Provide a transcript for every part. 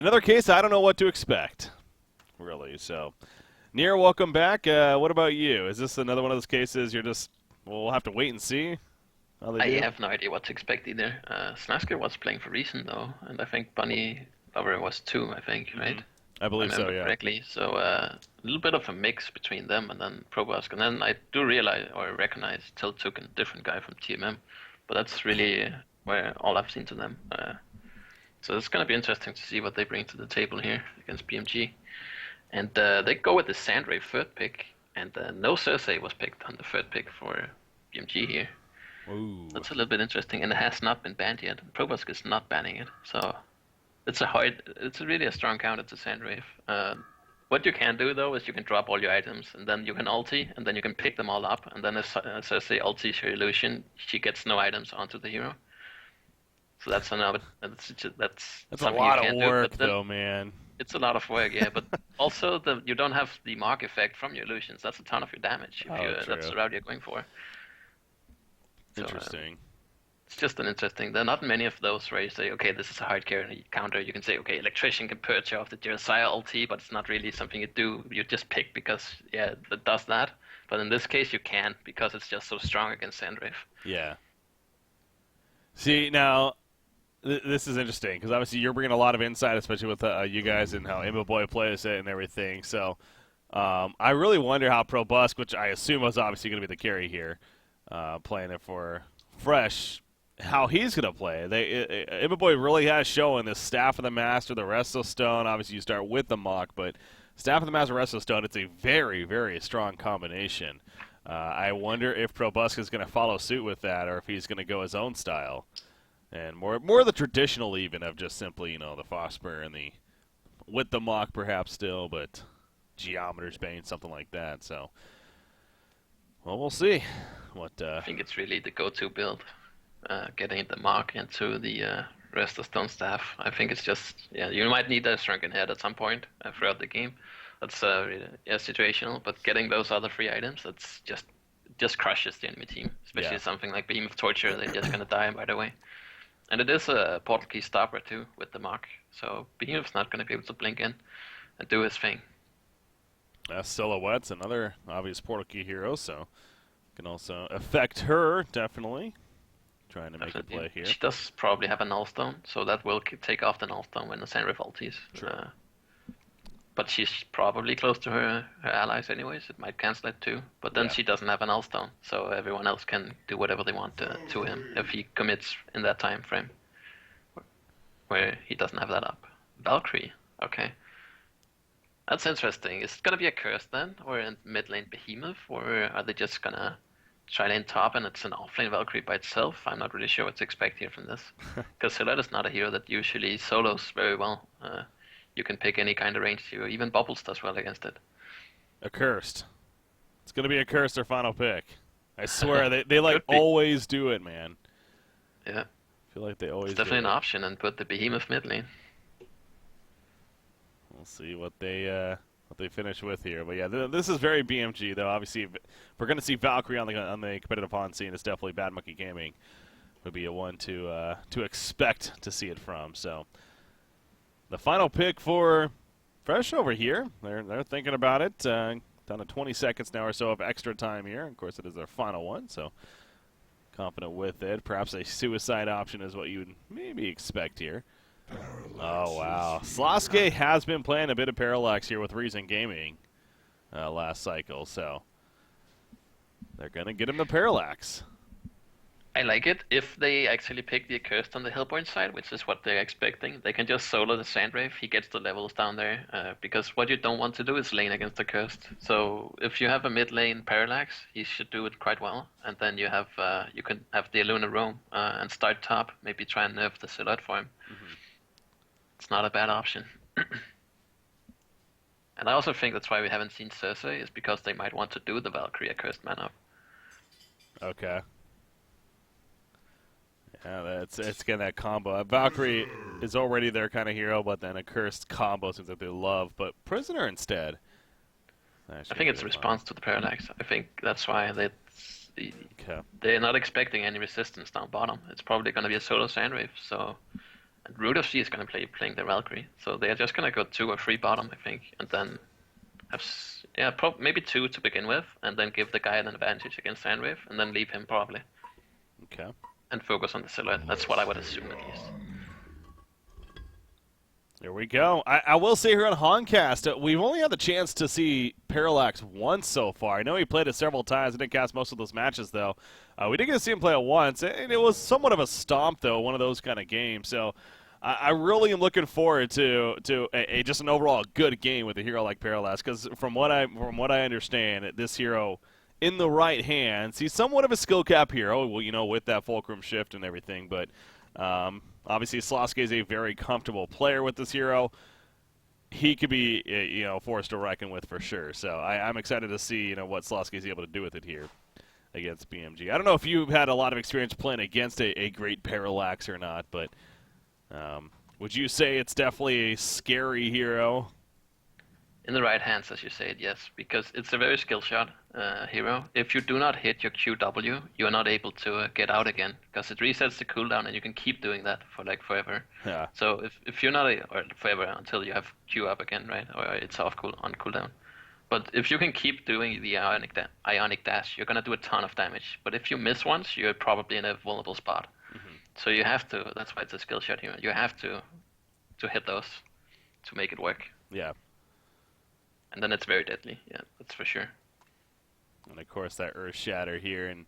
another case I don't know what to expect, really. So, Near, welcome back. What about you? Is this another one of those cases you're just, well, we'll have to wait and see how they I do? have no idea what to expect either. Snasker was playing for Reason though, and I think Bunny Lover was too, I think, right? Hmm. I If I believe so, remember yeah. correctly. So a little bit of a mix between them and then Probask. And then I do realize or recognize Tiltuk, a different guy from TMM. But that's really where all I've seen to them. So it's going to be interesting to see what they bring to the table here against BMG. And they go with the Sandray third pick, and no Cersei was picked on the third pick for BMG here. Ooh. That's a little bit interesting, and it has not been banned yet. Probask is not banning it, so it's really a strong counter to Sandwave. What you can do though is you can drop all your items, and then you can ulti, and then you can pick them all up, and then as Cersei ultis her illusion, she gets no items onto the hero. So that's another that's That's a something you lot of can do, work, but then though, man. it's a lot of work, yeah. But also you don't have the mark effect from your illusions. That's a ton of your damage if Oh, that's true. the route you're going for. So Interesting. it's just an interesting. There are not many of those where you say, okay, this is a hard counter. You can say, okay, electrician can purge off the Jeremiah ulti, but it's not really something you do. You just pick because yeah, it does that. But in this case, you can't because it's just so strong against Sandrift. Yeah. See, now, this is interesting because obviously you're bringing a lot of insight, especially with you guys and how Imba Boy plays it and everything. So I really wonder how Pro Busk, which I assume was obviously going to be the carry here, playing it for Fresh, how he's going to play. Imba Boy really has shown this Staff of the Master, the Resto Stone. Obviously, you start with the Mock, but Staff of the Master, Resto Stone, it's a very, very strong combination. I wonder if Pro Busk is going to follow suit with that, or if he's going to go his own style and more the traditional even of just simply the Phosphor and the with the Mock perhaps still, but Geometer's Bane, something like that. So, well, we'll see what. I think it's really the go-to build, getting the mark into the rest of Stone Staff. I think it's just yeah, you might need a Shrunken Head at some point throughout the game. That's really, yeah, situational, but getting those other three items, that's just crushes the enemy team. Especially Yeah. something like Beam of Torture, they're just gonna die right away. And it is a portal key stopper too with the mark, so Behemoth's not gonna be able to blink in and do his thing. Silhouette's another obvious portal key hero, so can also affect her definitely. Trying to make a Definitely. play here. She does probably have a null stone, so that will take off the null stone when the Sandrift ultis. True. But she's probably close to her allies anyways. It might cancel it too. But then Yeah. she doesn't have an null stone, so everyone else can do whatever they want to him if he commits in that time frame where he doesn't have that up. Valkyrie, okay. That's interesting. Is it gonna be a curse then, or in mid lane Behemoth, or are they just gonna try lane top and it's an offlane Valkyrie by itself? I'm not really sure what to expect here from this, because Silhouette is not a hero that usually solos very well. You can pick any kind of range hero, even Bubbles does well against it. Accursed. It's gonna be Accursed their final pick. I swear they like Could be. always do it, man. Yeah, I feel like they it's always definitely do an it. option, and put the Behemoth mid lane. We'll see what they finish with here. But yeah, this is very BMG though. Obviously, if we're going to see Valkyrie on the competitive pawn scene. It's definitely Bad Monkey Gaming would be a one to expect to see it from. So the final pick for Fresh over here. They're thinking about it. Down to 20 seconds now or so of extra time here. Of course, it is their final one, so confident with it. Perhaps a suicide option is what you would maybe expect here. Oh, wow. Sloske has been playing a bit of Parallax here with Reason Gaming last cycle, so they're going to get him the Parallax. I like it if they actually pick the Accursed on the Hellborn side, which is what they're expecting. They can just solo the Sandwave. He gets the levels down there, because what you don't want to do is lane against the Accursed. So if you have a mid lane Parallax, he should do it quite well. And then you can have the Luna roam and start top. Maybe try and nerf the Silhouette for him. Mm-hmm. It's not a bad option. And I also think that's why we haven't seen Cersei, is because they might want to do the Valkyrie Accursed man up. Okay. Yeah, it's getting that combo. Valkyrie is already their kind of hero, but then a cursed combo seems like they love. But Prisoner instead. I think it's a response to the Parallax. I think that's why Okay. they're not expecting any resistance down bottom. It's probably going to be a solo Sandwave, so And Root of Sea is going to playing the Valkyrie, so they're just going to go 2 or 3 bottom, I think, and then have maybe 2 to begin with, and then give the guy an advantage against Sandwave, and then leave him probably. Okay. And focus on the silhouette. That's what I would assume at least. There we go. I will say here on Honcast, we've only had the chance to see Parallax once so far. I know he played it several times. I didn't cast most of those matches, though. We did get to see him play it once, and it was somewhat of a stomp, though, one of those kind of games. So I really am looking forward to just an overall good game with a hero like Parallax, because from what I understand, this hero, in the right hands, he's somewhat of a skill cap hero, well, with that Fulcrum shift and everything, but obviously Sloske is a very comfortable player with this hero. He could be, a force to reckon with for sure. So I'm excited to see, what Sloske is able to do with it here against BMG. I don't know if you've had a lot of experience playing against a great Parallax or not, but would you say it's definitely a scary hero? In the right hands, as you said, yes, because it's a very skill shot hero. If you do not hit your QW, you are not able to get out again, because it resets the cooldown, and you can keep doing that for like forever. Yeah. So if you're not or forever until you have Q up again, right, or it's on cooldown. But if you can keep doing the ionic dash, you're gonna do a ton of damage. But if you miss once, you're probably in a vulnerable spot. Mm-hmm. So you have to. That's why it's a skill shot hero. You have to hit those to make it work. Yeah. And then it's very deadly, yeah, that's for sure. And of course that Earth Shatter here, and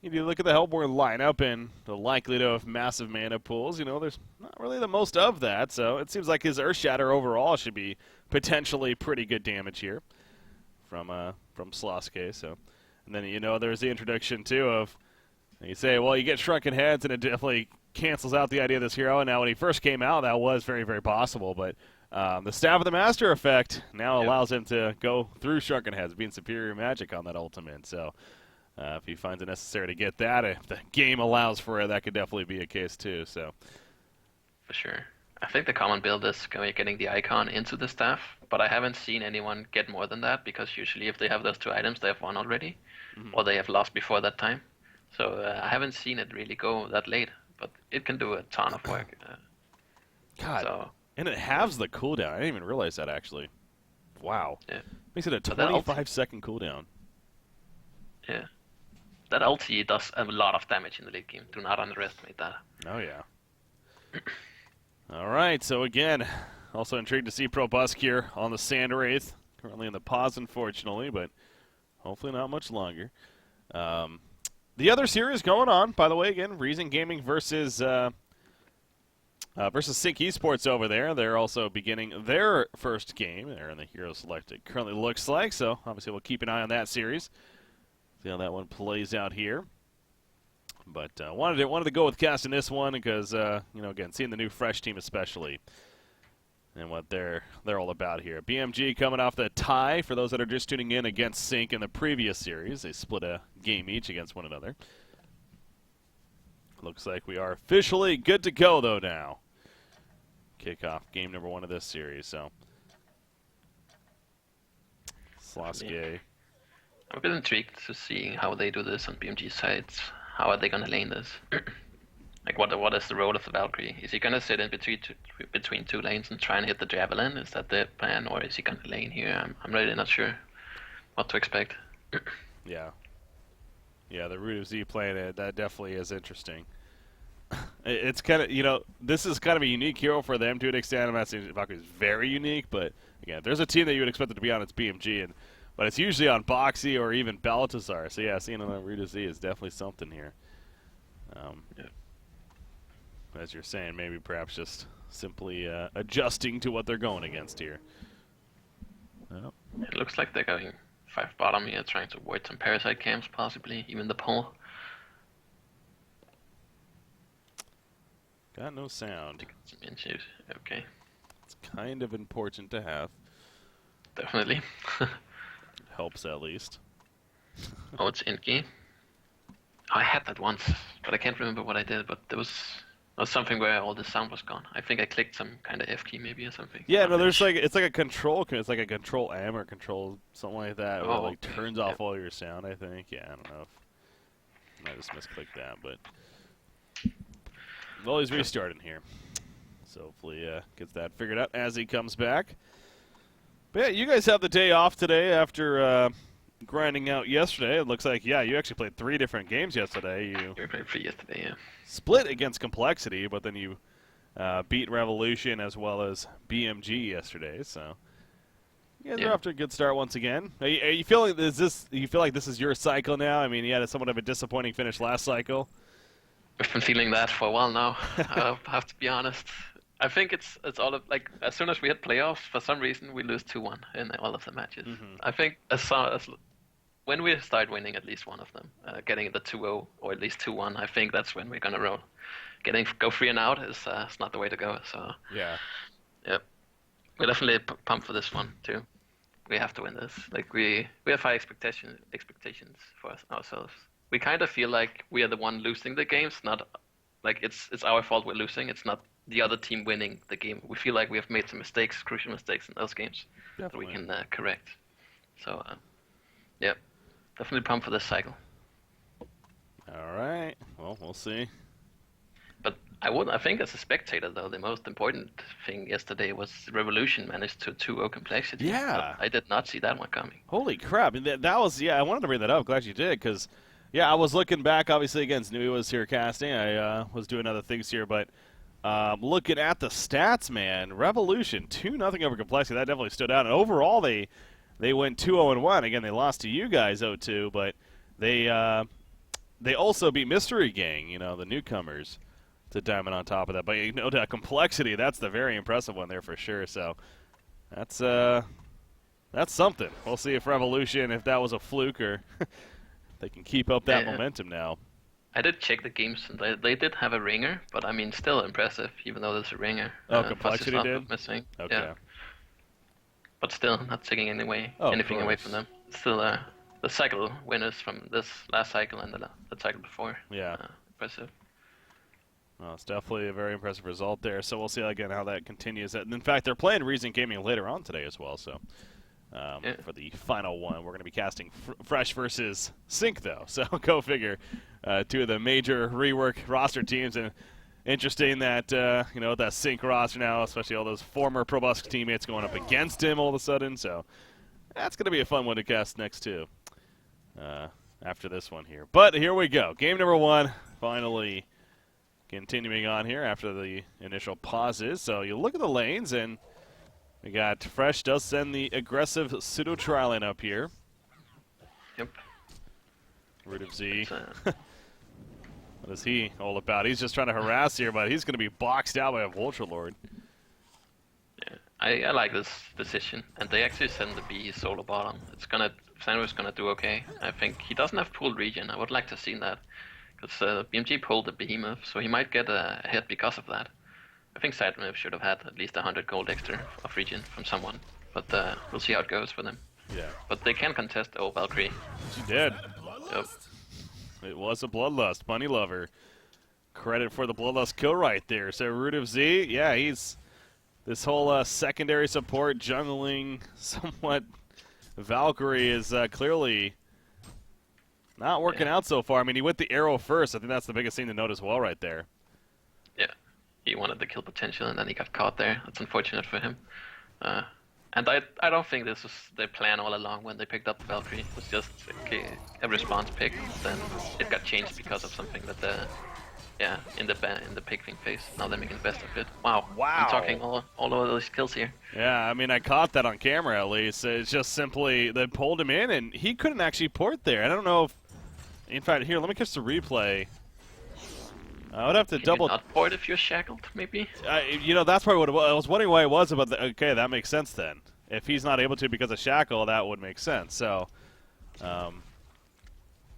if you look at the Hellborn lineup and the likelihood of massive mana pools, there's not really the most of that, so it seems like his Earth Shatter overall should be potentially pretty good damage here from Sloske. So, and then there's the introduction too of, you say, well, you get Shrunken Heads, and it definitely cancels out the idea of this hero. And now when he first came out, that was very, very possible, but the Staff of the Master effect now allows him to go through Shrunken Heads, being superior magic on that ultimate. So if he finds it necessary to get that, if the game allows for it, that could definitely be a case too. So for sure. I think the common build is getting the icon into the staff, but I haven't seen anyone get more than that, because usually if they have those 2 items, they have won already, or they have lost before that time. So I haven't seen it really go that late, but it can do a ton of work. God. So. And it halves the cooldown. I didn't even realize that, actually. Wow. Yeah. Makes it a 25-second cooldown. Yeah. That ulti does a lot of damage in the late game. Do not underestimate that. Oh, yeah. All right, so again, also intrigued to see Probusk here on the Sand Wraith. Currently in the pause, unfortunately, but hopefully not much longer. The other series going on, by the way, again, Reason Gaming versus Sync Esports over there. They're also beginning their first game. They're in the Hero Select, it currently looks like, so obviously we'll keep an eye on that series. See how that one plays out here. But wanted to go with casting this one because, again, seeing the new fresh team especially and what they're all about here. BMG coming off the tie, for those that are just tuning in, against Sync in the previous series. They split a game each against one another. Looks like we are officially good to go, though, now. Kickoff game number 1 of this series, so. Sloske. I'm a bit intrigued to see how they do this on BMG sides. How are they going to lane this? Like, what is the role of the Valkyrie? Is he going to sit in between 2 lanes and try and hit the Javelin? Is that the plan, or is he going to lane here? I'm really not sure what to expect. Yeah. Yeah, the Root of Z playing it, that definitely is interesting. It's kind of, this is kind of a unique hero for them to an extent. I'm not saying Valkyrie is very unique, but again, if there's a team that you would expect it to be on, it's BMG, but it's usually on Boxy or even Baltazar. So yeah, seeing on Root of Z is definitely something here. Yeah. As you're saying, maybe perhaps just simply adjusting to what they're going against here. Well. It looks like they're going 5 bottom here, trying to avoid some parasite camps, possibly even the pull. Got no sound. Some inches. Okay. It's kind of important to have. Definitely. Helps at least. Oh, it's Inky. I had that once, but I can't remember what I did. But there was something where all the sound was gone. I think I clicked some kind of F key maybe or something. Yeah, no, there's it's like a control. It's like a control M or control something like that. Where it like turns off all your sound. I think. Yeah, I don't know. I just misclicked that, but. Well, he's restarting here. So hopefully gets that figured out as he comes back. But yeah, you guys have the day off today after grinding out yesterday. It looks like, yeah, you actually played 3 different games yesterday. You We played 3 yesterday, yeah. split against Complexity, but then you beat Revolution as well as BMG yesterday. So you guys are off to a good start once again. Are you feeling you feel like this is your cycle now? I mean, you had somewhat of a disappointing finish last cycle. I've been feeling that for a while now. I have to be honest. I think it's all of, like, as soon as we hit playoffs, for some reason we lose 2-1 in all of the matches. I think as when we start winning at least one of them, getting the 2-0 or at least 2-1, I think that's when we're gonna roll. Go 3 and out is not the way to go. So yeah, we're definitely pumped for this one too. We have to win this. Like we have high expectations for ourselves. We kind of feel like we are the one losing the games, not like it's our fault we're losing. It's not the other team winning the game. We feel like we have made some mistakes, crucial mistakes in those games that we can correct. So, yeah, definitely pumped for this cycle. All right. Well, we'll see. But I think as a spectator, though, the most important thing yesterday was Revolution managed to 2-0 Complexity. Yeah. I did not see that one coming. Holy crap. And that was, yeah, I wanted to bring that up. Glad you did, because, yeah, I was looking back, obviously, against Nui was here casting. I was doing other things here, but looking at the stats, man, Revolution 2-0 over Complexity. That definitely stood out. And overall, they went 2-0-1. Again, they lost to you guys 0-2, but they also beat Mystery Gang, you know, the newcomers, to diamond on top of that. But you know, that Complexity, that's the very impressive one there for sure. So that's something. We'll see if Revolution, if that was a fluke, or they can keep up that momentum now. I did check the games, and they did have a ringer, but I mean, still impressive, even though there's a ringer. Oh, Complexity did? Missing. Okay. Yeah. But still, not taking anything away from them. Still, the cycle winners from this last cycle and the cycle before. Yeah. Impressive. Well, it's definitely a very impressive result there. So we'll see again how that continues. And in fact, they're playing Reason Gaming later on today as well. So for the final one, we're going to be casting Fresh versus Sync, though. So go figure. 2 of the major rework roster teams, and interesting that you know, that Sync roster now, especially all those former Probusk teammates going up against him all of a sudden. So that's going to be a fun one to cast next too. After this one here, but here we go. Game number 1, finally. Continuing on here after the initial pauses. So you look at the lanes, and we got Fresh does send the aggressive pseudo trialing up here. Yep. Root of Z. What is he all about? He's just trying to harass here, but he's going to be boxed out by a Vulture Lord. Yeah, I like this decision, and they actually send the B solo bottom. Sandro's gonna do okay. I think he doesn't have pooled region. I would like to see that. Because BMG pulled the behemoth, so he might get a hit because of that. I think Sadmove should have had at least 100 gold extra of region from someone, but we'll see how it goes for them. Yeah. But they can contest Valkyrie. She did. Yep. It was a Bloodlust. Bunny Lover. Credit for the Bloodlust kill right there. So Root of Z, yeah, he's this whole secondary support jungling somewhat. Valkyrie is clearly not working out so far. I mean, he went the arrow first. I think that's the biggest thing to note as well right there. Yeah, he wanted the kill potential, and then he got caught there. That's unfortunate for him. And I don't think this was their plan all along when they picked up the Valkyrie. It was just a response pick. Then it got changed because of something that in the picking phase. Now they're making the best of it. Wow. I'm talking all over those kills here. Yeah, I mean, I caught that on camera at least. It's just simply they pulled him in, and he couldn't actually port there. I don't know if... In fact, here, let me catch the replay. I would have to double... Not port if you're shackled, maybe? You know, that's probably what it was. I was wondering why it was, but okay, that makes sense then. If he's not able to because of shackle, that would make sense. So,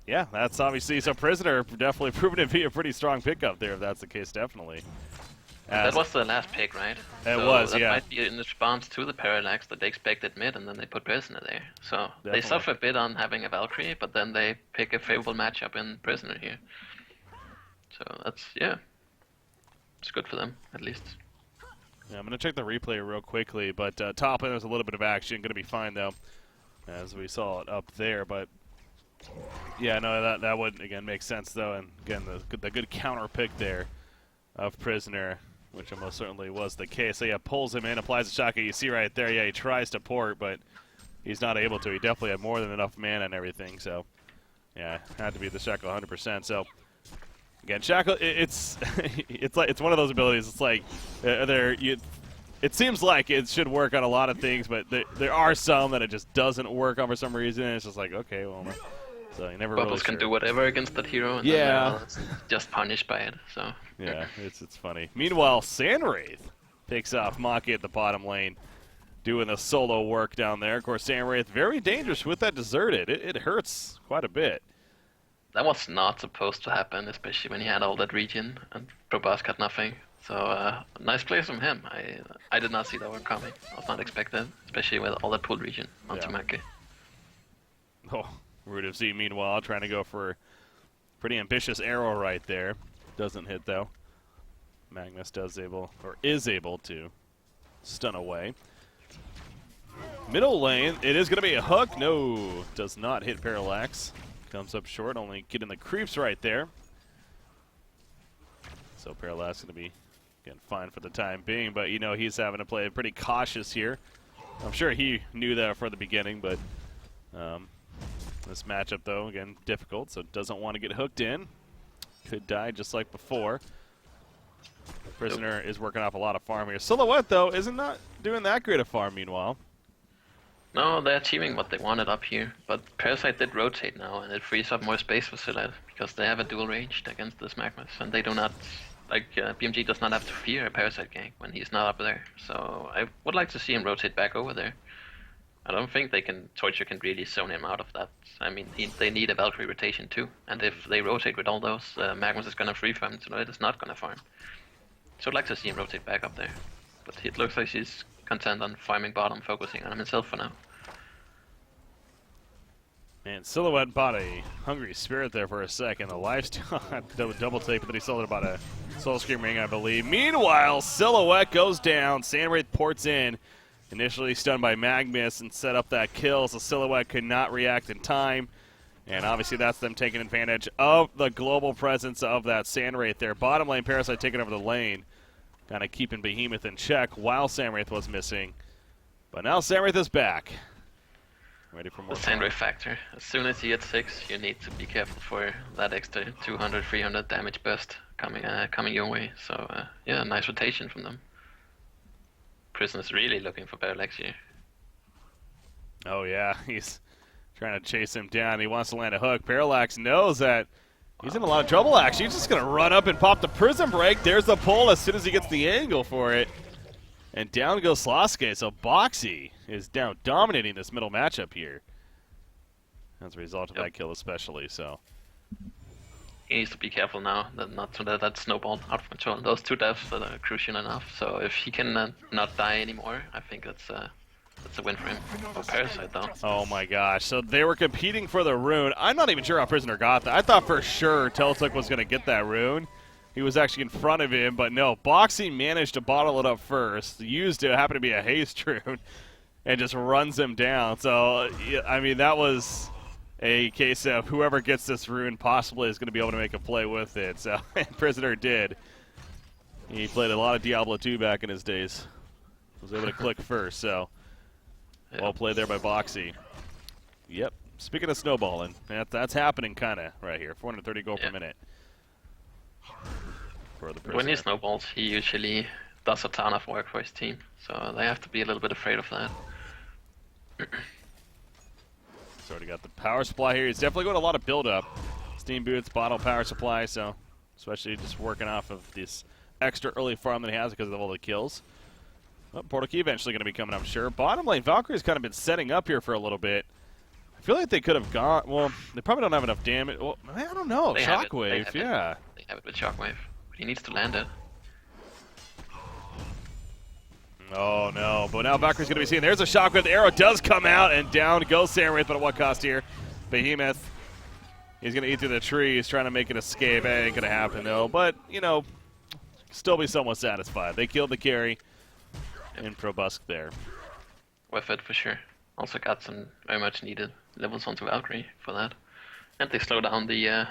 yeah, that's obviously... So Prisoner definitely proven to be a pretty strong pickup there, if that's the case, definitely. That was the last pick, right? It was, that yeah. might be in response to the parallax that they expected mid, and then they put Prisoner there. So Definitely. They suffer a bit on having a Valkyrie, but then they pick a favorable matchup in Prisoner here. So that's, yeah. It's good for them, at least. Yeah, I'm going to check the replay real quickly, but top lane there's a little bit of action. Going to be fine, though, as we saw it up there. But, yeah, no, that would, again, make sense, though. And, again, the good counter pick there of Prisoner. which almost certainly was the case. So yeah, pulls him in, applies the shotgun. You see right there, yeah, he tries to port, but he's not able to. He definitely had more than enough mana and everything. So yeah, had to be the Shackle 100%. So again, Shackle, it's it's one of those abilities. It's like it seems like it should work on a lot of things, but there are some that it just doesn't work on for some reason. And it's just like, okay, well, so you never Bubbles really can do whatever against that hero, and yeah, then just punished by it. So yeah, it's funny. Meanwhile, Sandwraith picks off Maki at the bottom lane, doing the solo work down there. Of course, Sandwraith very dangerous with that deserted. It hurts quite a bit. that was not supposed to happen, especially when he had all that regen and Probask had nothing. So nice play from him. I did not see that one coming. I was not expected, especially with all that pull regen onto Maki. Oh, Root of Z, meanwhile, trying to go for a pretty ambitious arrow right there. Doesn't hit, though. Magnus is able to stun away. Middle lane, it is going to be a hook. No, does not hit Parallax. Comes up short, only getting the creeps right there. So Parallax going to be, again, fine for the time being, but you know he's having to play pretty cautious here. I'm sure he knew that from the beginning, but this matchup, though, again, difficult, so doesn't want to get hooked in. Could die just like before. Prisoner is working off a lot of farm here. Silhouette, though, isn't not doing that great a farm, meanwhile. No, they're achieving what they wanted up here, but Parasite did rotate now, and it frees up more space for Silhouette, because they have a dual ranged against this Magnus, and they do not, like, BMG does not have to fear a Parasite gank when he's not up there, so I would like to see him rotate back over there. I don't think Torture can really zone him out of that. I mean, they need a Valkyrie rotation too, and if they rotate with all those, Magnus is gonna free farm, so it is not gonna farm. So I'd like to see him rotate back up there, but it looks like he's content on farming bottom, focusing on himself for now. And Silhouette bought a Hungry Spirit there for a second. The lifesteal double take, but then he sold it about a Soul Scream Ring, I believe. Meanwhile, Silhouette goes down. Sandwraith ports in. Initially stunned by Magnus and set up that kill, so Silhouette could not react in time. And obviously that's them taking advantage of the global presence of that Sandwraith there. Bottom lane, Parasite taking over the lane. Kind of keeping Behemoth in check while Sandwraith was missing. But now Sandwraith is back. Ready for more. The Sandwraith factor. As soon as you get 6, you need to be careful for that extra 200, 300 damage burst coming your way. So yeah, nice rotation from them. Prisoner's really looking for Parallax here. Oh yeah, he's trying to chase him down. He wants to land a hook. Parallax knows that he's in a lot of trouble, actually. He's just going to run up and pop the Prism Break. There's the pull as soon as he gets the angle for it. And down goes Sasuke. So Boxy is down, dominating this middle matchup here. As a result of that kill especially, so. He needs to be careful now, not to let that snowball out of control. Those 2 deaths that are crucial enough. So if he can not die anymore, I think that's a win for him. Oh, Parasite though. Oh my gosh. So they were competing for the rune. I'm not even sure how Prisoner got that. I thought for sure Teltuk was going to get that rune. He was actually in front of him, but no. Boxy managed to bottle it up first. Used it, happened to be a haste rune, and just runs him down. So, I mean, that was a case of whoever gets this rune possibly is going to be able to make a play with it. So, Prisoner did. He played a lot of Diablo 2 back in his days. Was able to click first, so well played there by Boxy. Yep. Speaking of snowballing, that's happening kind of right here. 430 gold per minute. For the Prisoner. When he snowballs, he usually does a ton of work for his team, so they have to be a little bit afraid of that. He's already got the power supply here. He's definitely got a lot of build-up. Steam boots, bottle power supply, so especially just working off of this extra early farm that he has because of all the kills. Well, Portal Key eventually going to be coming, I'm sure. Bottom lane, Valkyrie's kind of been setting up here for a little bit. I feel like they could have gone. Well, they probably don't have enough damage. Well, I don't know. Shockwave, yeah. They have it with Shockwave. But he needs to land it. Oh, no. But now Valkyrie's going to be seen. There's a Shockwave. The arrow does come out, and down goes Sandwraith, but at what cost here? Behemoth. He's going to eat through the trees, trying to make an escape. It ain't going to happen, though. But, you know, still be somewhat satisfied. They killed the carry in Probusk there. Worth it for sure. Also got some very much needed levels onto Valkyrie for that. And they slow down the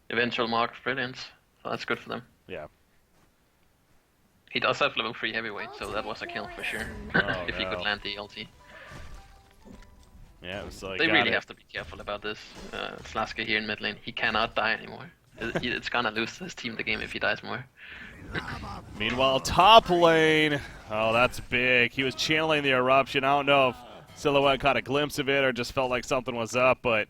eventual mark of brilliance. So that's good for them. Yeah. He does have level 3 heavyweight, so that was a kill for sure. Oh, If he could no. land the ulti. Yeah, it was like, They got really it. have to be careful about this. Slaska here in mid lane, he cannot die anymore. It's gonna lose his team the game if he dies more. Meanwhile, top lane. Oh, that's big. He was channeling the eruption. I don't know if Silhouette caught a glimpse of it or just felt like something was up, but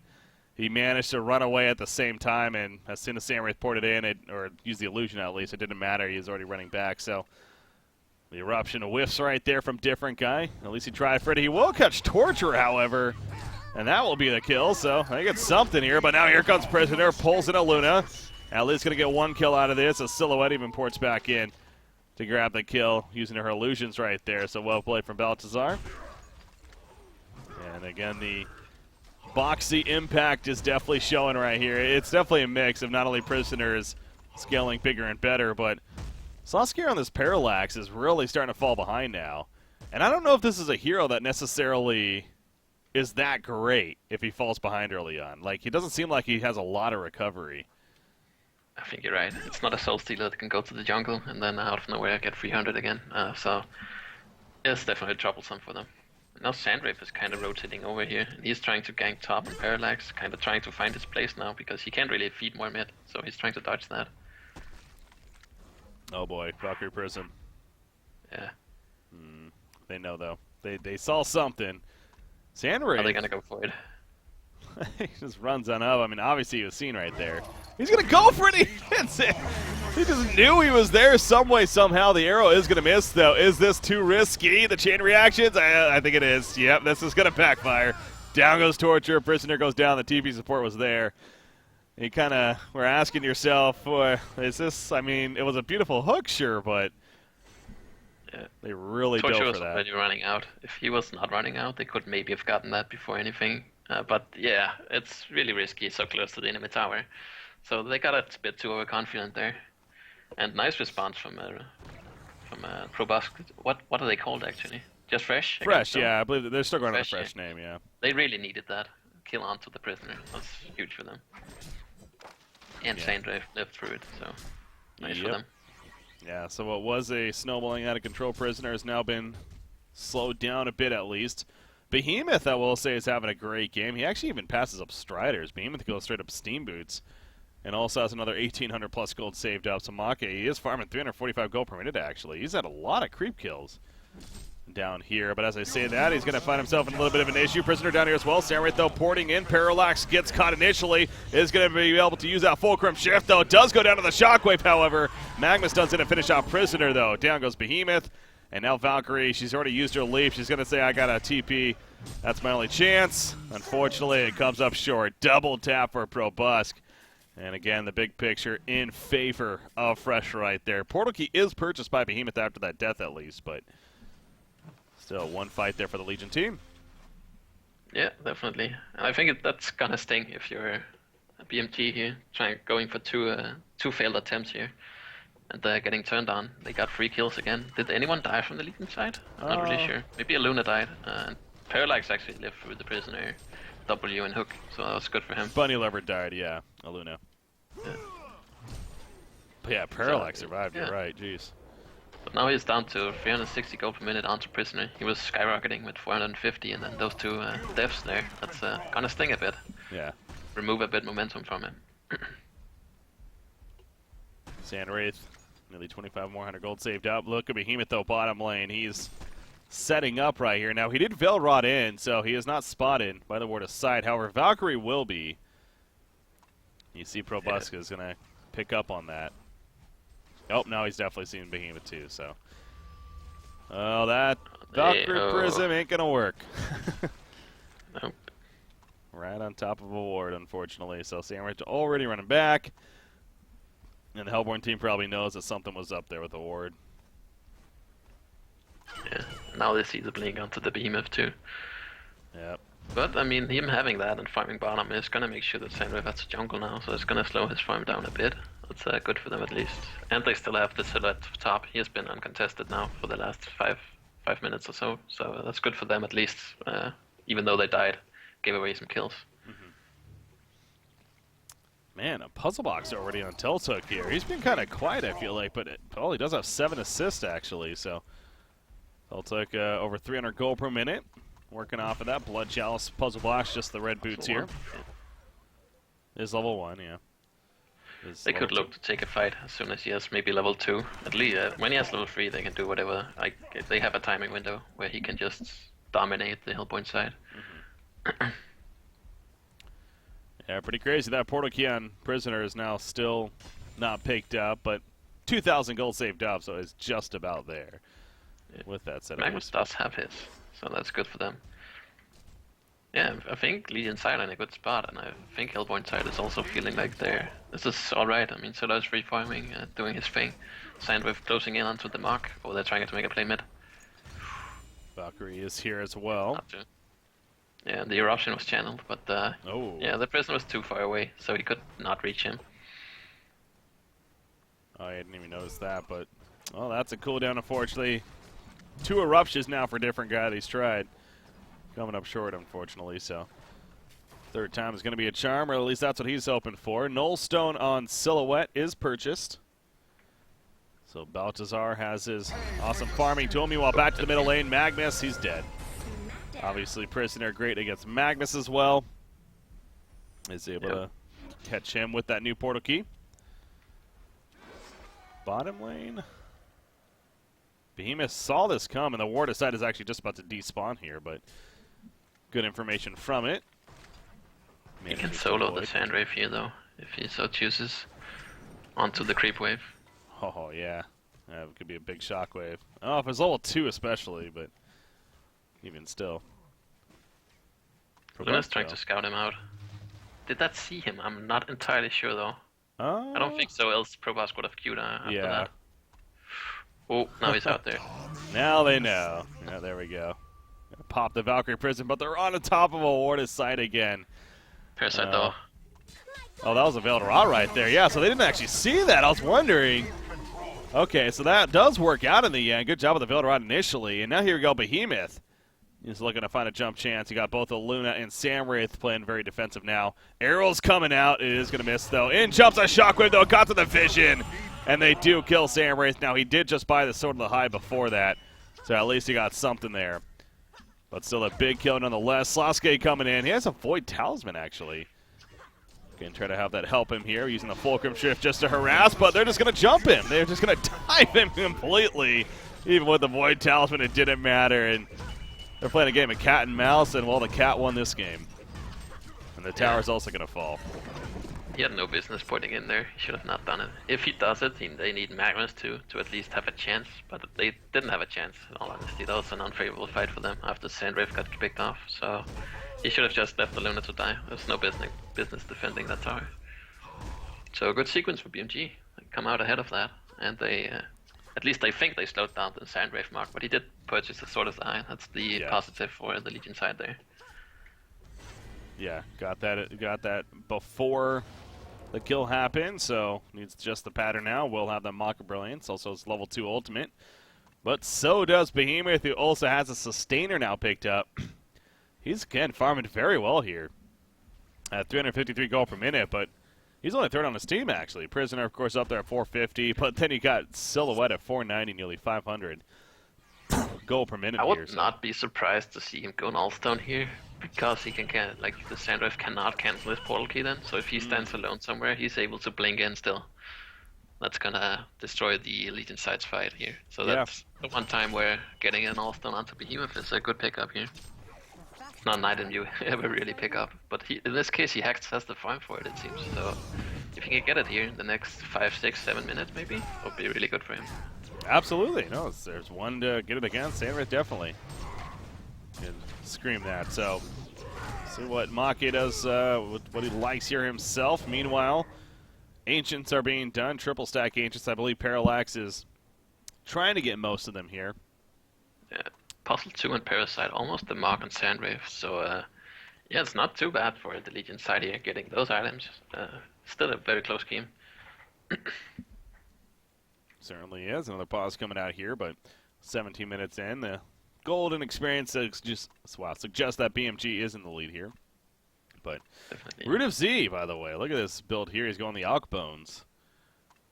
he managed to run away at the same time, and as soon as Samwraith poured it in, or used the illusion at least, it didn't matter. He was already running back, so the eruption whiffs right there from different guy. At least he tried for it. He will catch Torture, however, and that will be the kill, so I think it's something here, but now here comes Prisoner, pulls in a Luna. At least going to get one kill out of this, as Silhouette even ports back in to grab the kill using her illusions right there, so well played from Baltazar. And again, the boxy impact is definitely showing right here. It's definitely a mix of not only Prisoners scaling bigger and better, but Sasuke on this Parallax is really starting to fall behind now. And I don't know if this is a hero that necessarily is that great if he falls behind early on. Like, he doesn't seem like he has a lot of recovery. I think you're right. It's not a soul stealer that can go to the jungle and then out of nowhere get 300 again. So it's definitely troublesome for them. Now Sandwraith is kind of rotating over here. And he's trying to gank top and Parallax, kind of trying to find his place now because he can't really feed more mid. So he's trying to dodge that. Oh boy, Valkyrie Prism. Yeah. They know though. They saw something. Sandwraith. Are they gonna go for it? He just runs on up. I mean, obviously he was seen right there. He's going to go for it. He hits it. He just knew he was there some way, somehow. The arrow is going to miss, though. Is this too risky? The chain reactions? I think it is. Yep, this is going to backfire. Down goes Torture. Prisoner goes down. The TP support was there. You kind of were asking yourself, is this, I mean, it was a beautiful hook, sure, but Yeah. they really Torture dove was for that. already running out. If he was not running out, they could maybe have gotten that before anything. But yeah, it's really risky, so close to the enemy tower. So they got a bit too overconfident there. And nice response from Probusk. What are they called actually? Just Fresh? Fresh, yeah. I believe that they're still going on the Fresh, Fresh name, yeah. They really needed that. Kill onto the Prisoner. That's huge for them. And Yeah. Sandra lived through it, so nice for Yep. them. Yeah, so what was a snowballing out of control Prisoner has now been slowed down a bit at least. Behemoth, I will say, is having a great game. He actually even passes up Striders. Behemoth goes straight up Steam Boots. And also has another 1,800 plus gold saved up. So Maka, he is farming 345 gold per minute, actually. He's had a lot of creep kills down here. But as I say that, he's going to find himself in a little bit of an issue. Prisoner down here as well. Samwraith, though, porting in. Parallax gets caught initially. Is going to be able to use that Fulcrum Shift, though. Does go down to the Shockwave, however. Magnus does it and finish off Prisoner, though. Down goes Behemoth. And now Valkyrie, she's already used her leap. She's going to say, I got a TP. That's my only chance. Unfortunately, it comes up short. Double tap for Probusk. And again, the big picture in favor of Fresh right there. Portal Key is purchased by Behemoth after that death at least, but still one fight there for the Legion team. Yeah, definitely. And I think that's gonna sting if you're a BMG here, going for two failed attempts here. And they're getting turned on. They got 3 kills again. Did anyone die from the Legion side? I'm not really sure. Maybe a Luna died. And Parallax actually lived through the Prisoner W and Hook, so that was good for him. Bunny Lover died, yeah. Aluna. Yeah. But yeah, Parallax survived, yeah. You're right, jeez. But now he's down to 360 gold per minute onto Prisoner. He was skyrocketing with 450, and then those 2 deaths there. That's gonna sting a bit. Yeah. Remove a bit momentum from him. Sandwraith, nearly 25 more hundred gold saved up. Look at Behemoth, though, bottom lane. He's setting up right here. Now, he did Veil Rod in, so he is not spotted by the ward of sight. However, Valkyrie will be. You see Probusk is going to pick up on that. Oh, now he's definitely seen Behemoth too, so. Oh, that Valkyrie Prism ain't going to work. Nope. Right on top of a ward, unfortunately. So Sandwich already running back. And the Hellborn team probably knows that something was up there with the ward. Yeah, now they see the blink onto the Behemoth too. Yep. But, I mean, him having that and farming bottom is gonna make sure that Sandwraith has a jungle now, so it's gonna slow his farm down a bit. That's good for them at least. And they still have the Silhouette top. He has been uncontested now for the last five minutes or so, so that's good for them at least, even though they died, gave away some kills. Man, a puzzle box already on Tiltook here. He's been kind of quiet, I feel like, but he does have 7 assists, actually. So Tiltook over 300 gold per minute. Working off of that. Blood Chalice puzzle box, just the red boots here. Is level 1, yeah. They could look to take a fight as soon as he has maybe level 2. At least when he has level 3, they can do whatever. Like they have a timing window where he can just dominate the Hellpoint side. Yeah, pretty crazy. That portal key on Prisoner is now still not picked up, but 2,000 gold saved up, so it's just about there. Yeah. With that said, Magnus does have his, so that's good for them. Yeah, I think Legion side are in a good spot, and I think Hellpoint side is also feeling like this is alright. I mean, Solar is reforming, doing his thing. Sandwave closing in onto the mark, or they're trying to make a play mid. Valkyrie is here as well. Yeah, the eruption was channeled, but yeah, the prison was too far away, so he could not reach him. Oh, I didn't even notice that, but that's a cooldown, unfortunately. 2 eruptions now for different guy that he's tried. Coming up short, unfortunately, so third time is going to be a charm, or at least that's what he's hoping for. Nullstone on Silhouette is purchased. So Baltazar has his awesome farming to him. Meanwhile, back to the middle lane, Magnus, he's dead. Obviously, Prisoner great against Magnus as well. Is able to catch him with that new portal key. Bottom lane. Behemoth saw this come, and the Ward side is actually just about to despawn here, but good information from it. He can solo the Sandwave here, though, if he so chooses, onto the creep wave. Oh, yeah. It could be a big shockwave. Oh, if it's level 2 especially, but even still. Luna's trying to scout him out. Did that see him? I'm not entirely sure, though. I don't think so, else Probosc would have queued after that. Oh, now he's out there. Now they know. Yeah, there we go. Pop the Valkyrie prison, but they're on the top of a Ward's side again. Parasite though. Oh, that was a Veiled Rot right there. Yeah, so they didn't actually see that. I was wondering. Okay, so that does work out in the end. Good job with the Veiled Rot initially. And now here we go, Behemoth. He's looking to find a jump chance. He got both a Luna and Samwraith playing very defensive now. Arrow's coming out. It is going to miss, though. In jumps a Shockwave, though. Got to the vision. And they do kill Samwraith. Now, he did just buy the Sword of the High before that. So at least he got something there. But still a big kill nonetheless. Sasuke coming in. He has a Void Talisman, actually. Going to try to have that help him here, using the Fulcrum Shift just to harass, but they're just going to jump him. They're just going to dive him completely. Even with the Void Talisman, it didn't matter. And they're playing a game of cat and mouse, and, well, the cat won this game. And the tower's also going to fall. He had no business putting in there. He should have not done it. If he does it, they need Magnus to at least have a chance, but they didn't have a chance, in all honesty. That was an unfavorable fight for them after Sandwave got picked off, so he should have just left the Luna to die. There's no business defending that tower. So a good sequence for BMG. They come out ahead of that, and they, at least I think they slowed down the Sandwave mark, but he did purchase the Sword of the Eye. That's the positive for the Legion side there. Yeah, got that before the kill happened, so needs just the pattern now. Will have the Mock of Brilliance, also his level 2 ultimate. But so does Behemoth, who also has a Sustainer now picked up. He's, again, farming very well here at 353 gold per minute, but he's only third on his team, actually. Prisoner, of course, up there at 450, but then you got Silhouette at 490, nearly 500 gold per minute. I would not be surprised to see him go Nullstone here, because he can like the Sandwave cannot cancel his portal key then, so if he stands alone somewhere, he's able to blink in still. That's gonna destroy the Legion side's fight here. So that's the one time where getting an Nullstone onto Behemoth is a good pickup here. Not an item you ever really pick up, but in this case he has the farm for it, it seems. So if he can get it here in the next 5, 6, 7 minutes maybe, it would be really good for him. Absolutely. No, there's one to get it against. Sandwraith definitely can scream that. So see what Maki does, what he likes here himself. Meanwhile, Ancients are being done. Triple stack Ancients. I believe Parallax is trying to get most of them here. Yeah. Puzzle 2 and Parasite, almost the mark on Sandwave. So, yeah, it's not too bad for the Legion side here, getting those items. Still a very close game. Certainly is. Another pause coming out here, but 17 minutes in. The golden experience suggests that BMG is in the lead here. But Definitely. Root of Z, by the way, look at this build here. He's going the Alk Bones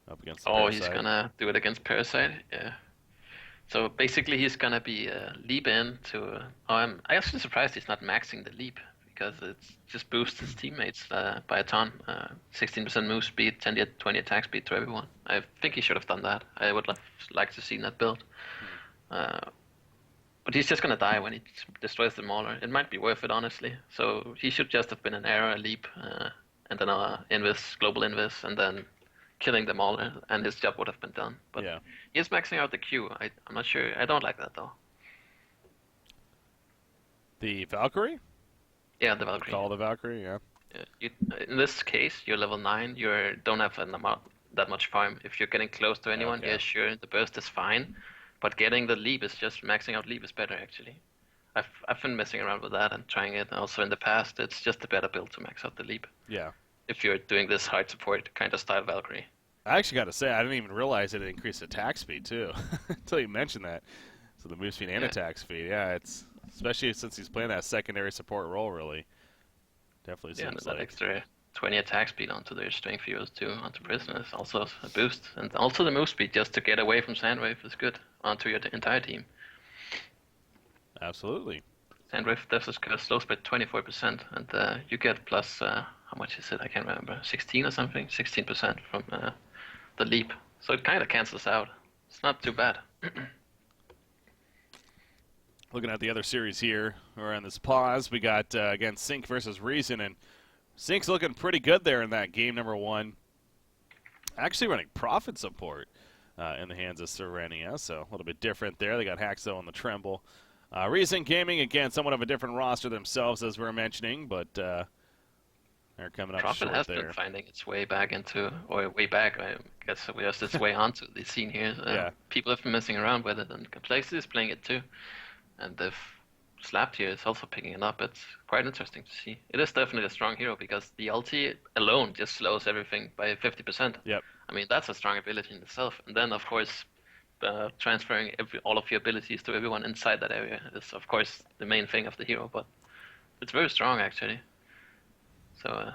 up against the Oh, he's Parasite. gonna do it against Parasite. Yeah. So basically, he's gonna be leap in to. I'm actually surprised he's not maxing the leap because it just boosts his teammates by a ton. 16% move speed, 20 attack speed to everyone. I think he should have done that. I would like to see that build. Uh, but he's just gonna die when he destroys the Mauler. It might be worth it, honestly. So he should just have been an error, a leap, and then a invis, global invis, and then killing them all, and his job would have been done. But Yeah. he's maxing out the Q. I'm not sure. I don't like that though. The Valkyrie? Yeah, the Valkyrie. Call the Valkyrie, yeah. In this case, you're level 9. You don't have that much farm. If you're getting close to anyone, Okay. yeah, sure, the burst is fine. But getting the leap is just maxing out leap is better actually. I've been messing around with that and trying it also in the past. It's just a better build to max out the leap. Yeah. If you're doing this hard support kind of style Valkyrie. I actually got to say, I didn't even realize it increased attack speed, too, until you mentioned that. So the move speed and attack speed, yeah, it's especially since he's playing that secondary support role, really. Definitely Yeah, seems and that like. extra 20 attack speed onto their strength heroes too, onto prisoners, also a boost. And also the move speed just to get away from Sandwave is good onto your entire team. Absolutely. Sandwave does a slow spread 24%, and you get plus, how much is it? I can't remember, 16 or something? 16% from the leap. So it kind of cancels out. It's not too bad. Looking at the other series here, or on this pause, we got, again, Sync versus Reason, and Sync's looking pretty good there in that game number 1. Actually running Prophet support in the hands of Serenia, so a little bit different there. They got Haxo on the Tremble. Reason Gaming, again, somewhat of a different roster themselves, as we were mentioning, but they're coming up Prophet short has there. been finding its way back into, or way back, I guess, just its way onto the scene here. Yeah. People have been messing around with it, and Complexity is playing it too. And the Slapped here is also picking it up. It's quite interesting to see. It is definitely a strong hero because the ulti alone just slows everything by 50%. Yep. I mean, that's a strong ability in itself. And then, of course, transferring all of your abilities to everyone inside that area is, of course, the main thing of the hero. But it's very strong, actually. So,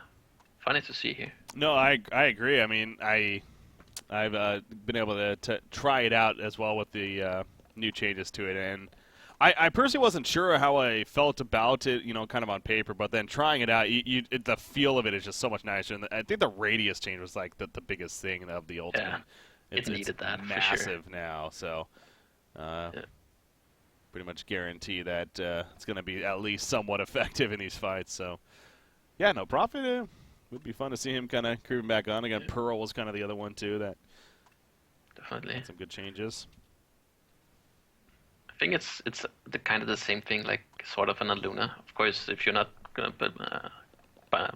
funny to see here. No, I agree. I mean, I've been able to try it out as well with the new changes to it, and I personally wasn't sure how I felt about it, you know, kind of on paper, but then trying it out, the feel of it is just so much nicer. And I think the radius change was like the biggest thing of the ultimate. Yeah, It's needed that massive for sure. now, so Yeah. pretty much guarantee that it's going to be at least somewhat effective in these fights. So, yeah, no, Prophet would be fun to see him kind of creeping back on again. Yeah. Pearl was kind of the other one too that Definitely. had some good changes. I think it's the kind of the same thing, like sort of an Aluna. Of course, if you're not gonna,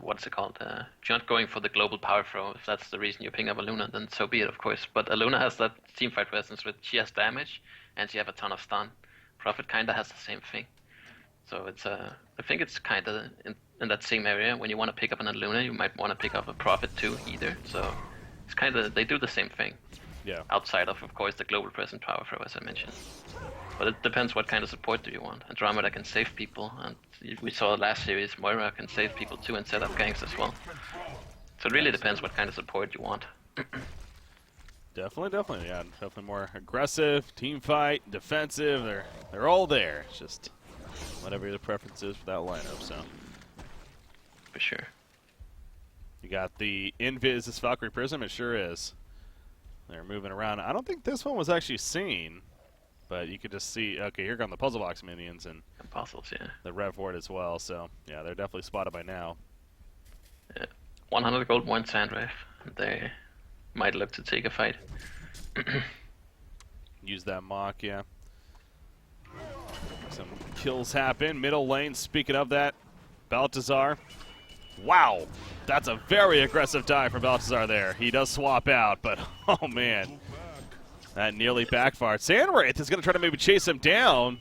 what's it called? If you're not going for the global power throw, if that's the reason you're picking up Aluna, then so be it, of course. But Aluna has that teamfight presence with she has damage and she have a ton of stun. Prophet kinda has the same thing. So it's I think it's kind of in that same area. When you want to pick up an Aluna, you might want to pick up a Prophet too, either. So it's kind of they do the same thing. Yeah. Outside of course, the global present power throw, as I mentioned. But it depends what kind of support do you want. Andromeda can save people, and we saw last series Moira can save people too and set up ganks as well. So it really depends what kind of support you want. Definitely, yeah. Definitely more aggressive, team fight, defensive. They're all there. It's just whatever the preference is for that lineup. So For sure. you got the Invis, this Valkyrie Prism. It sure is. They're moving around. I don't think this one was actually seen, but you could just see. Okay, here come the puzzle box minions and Apostles, yeah. the Rev Horde as well. So yeah, they're definitely spotted by now. Yeah. 100 gold, 1 Sandwave. They might look to take a fight. Use that mock, yeah. Some kills happen. Middle lane, speaking of that, Baltazar. Wow, that's a very aggressive dive for Baltazar there. He does swap out, but oh man, that nearly backfired. Sandwraith is going to try to maybe chase him down.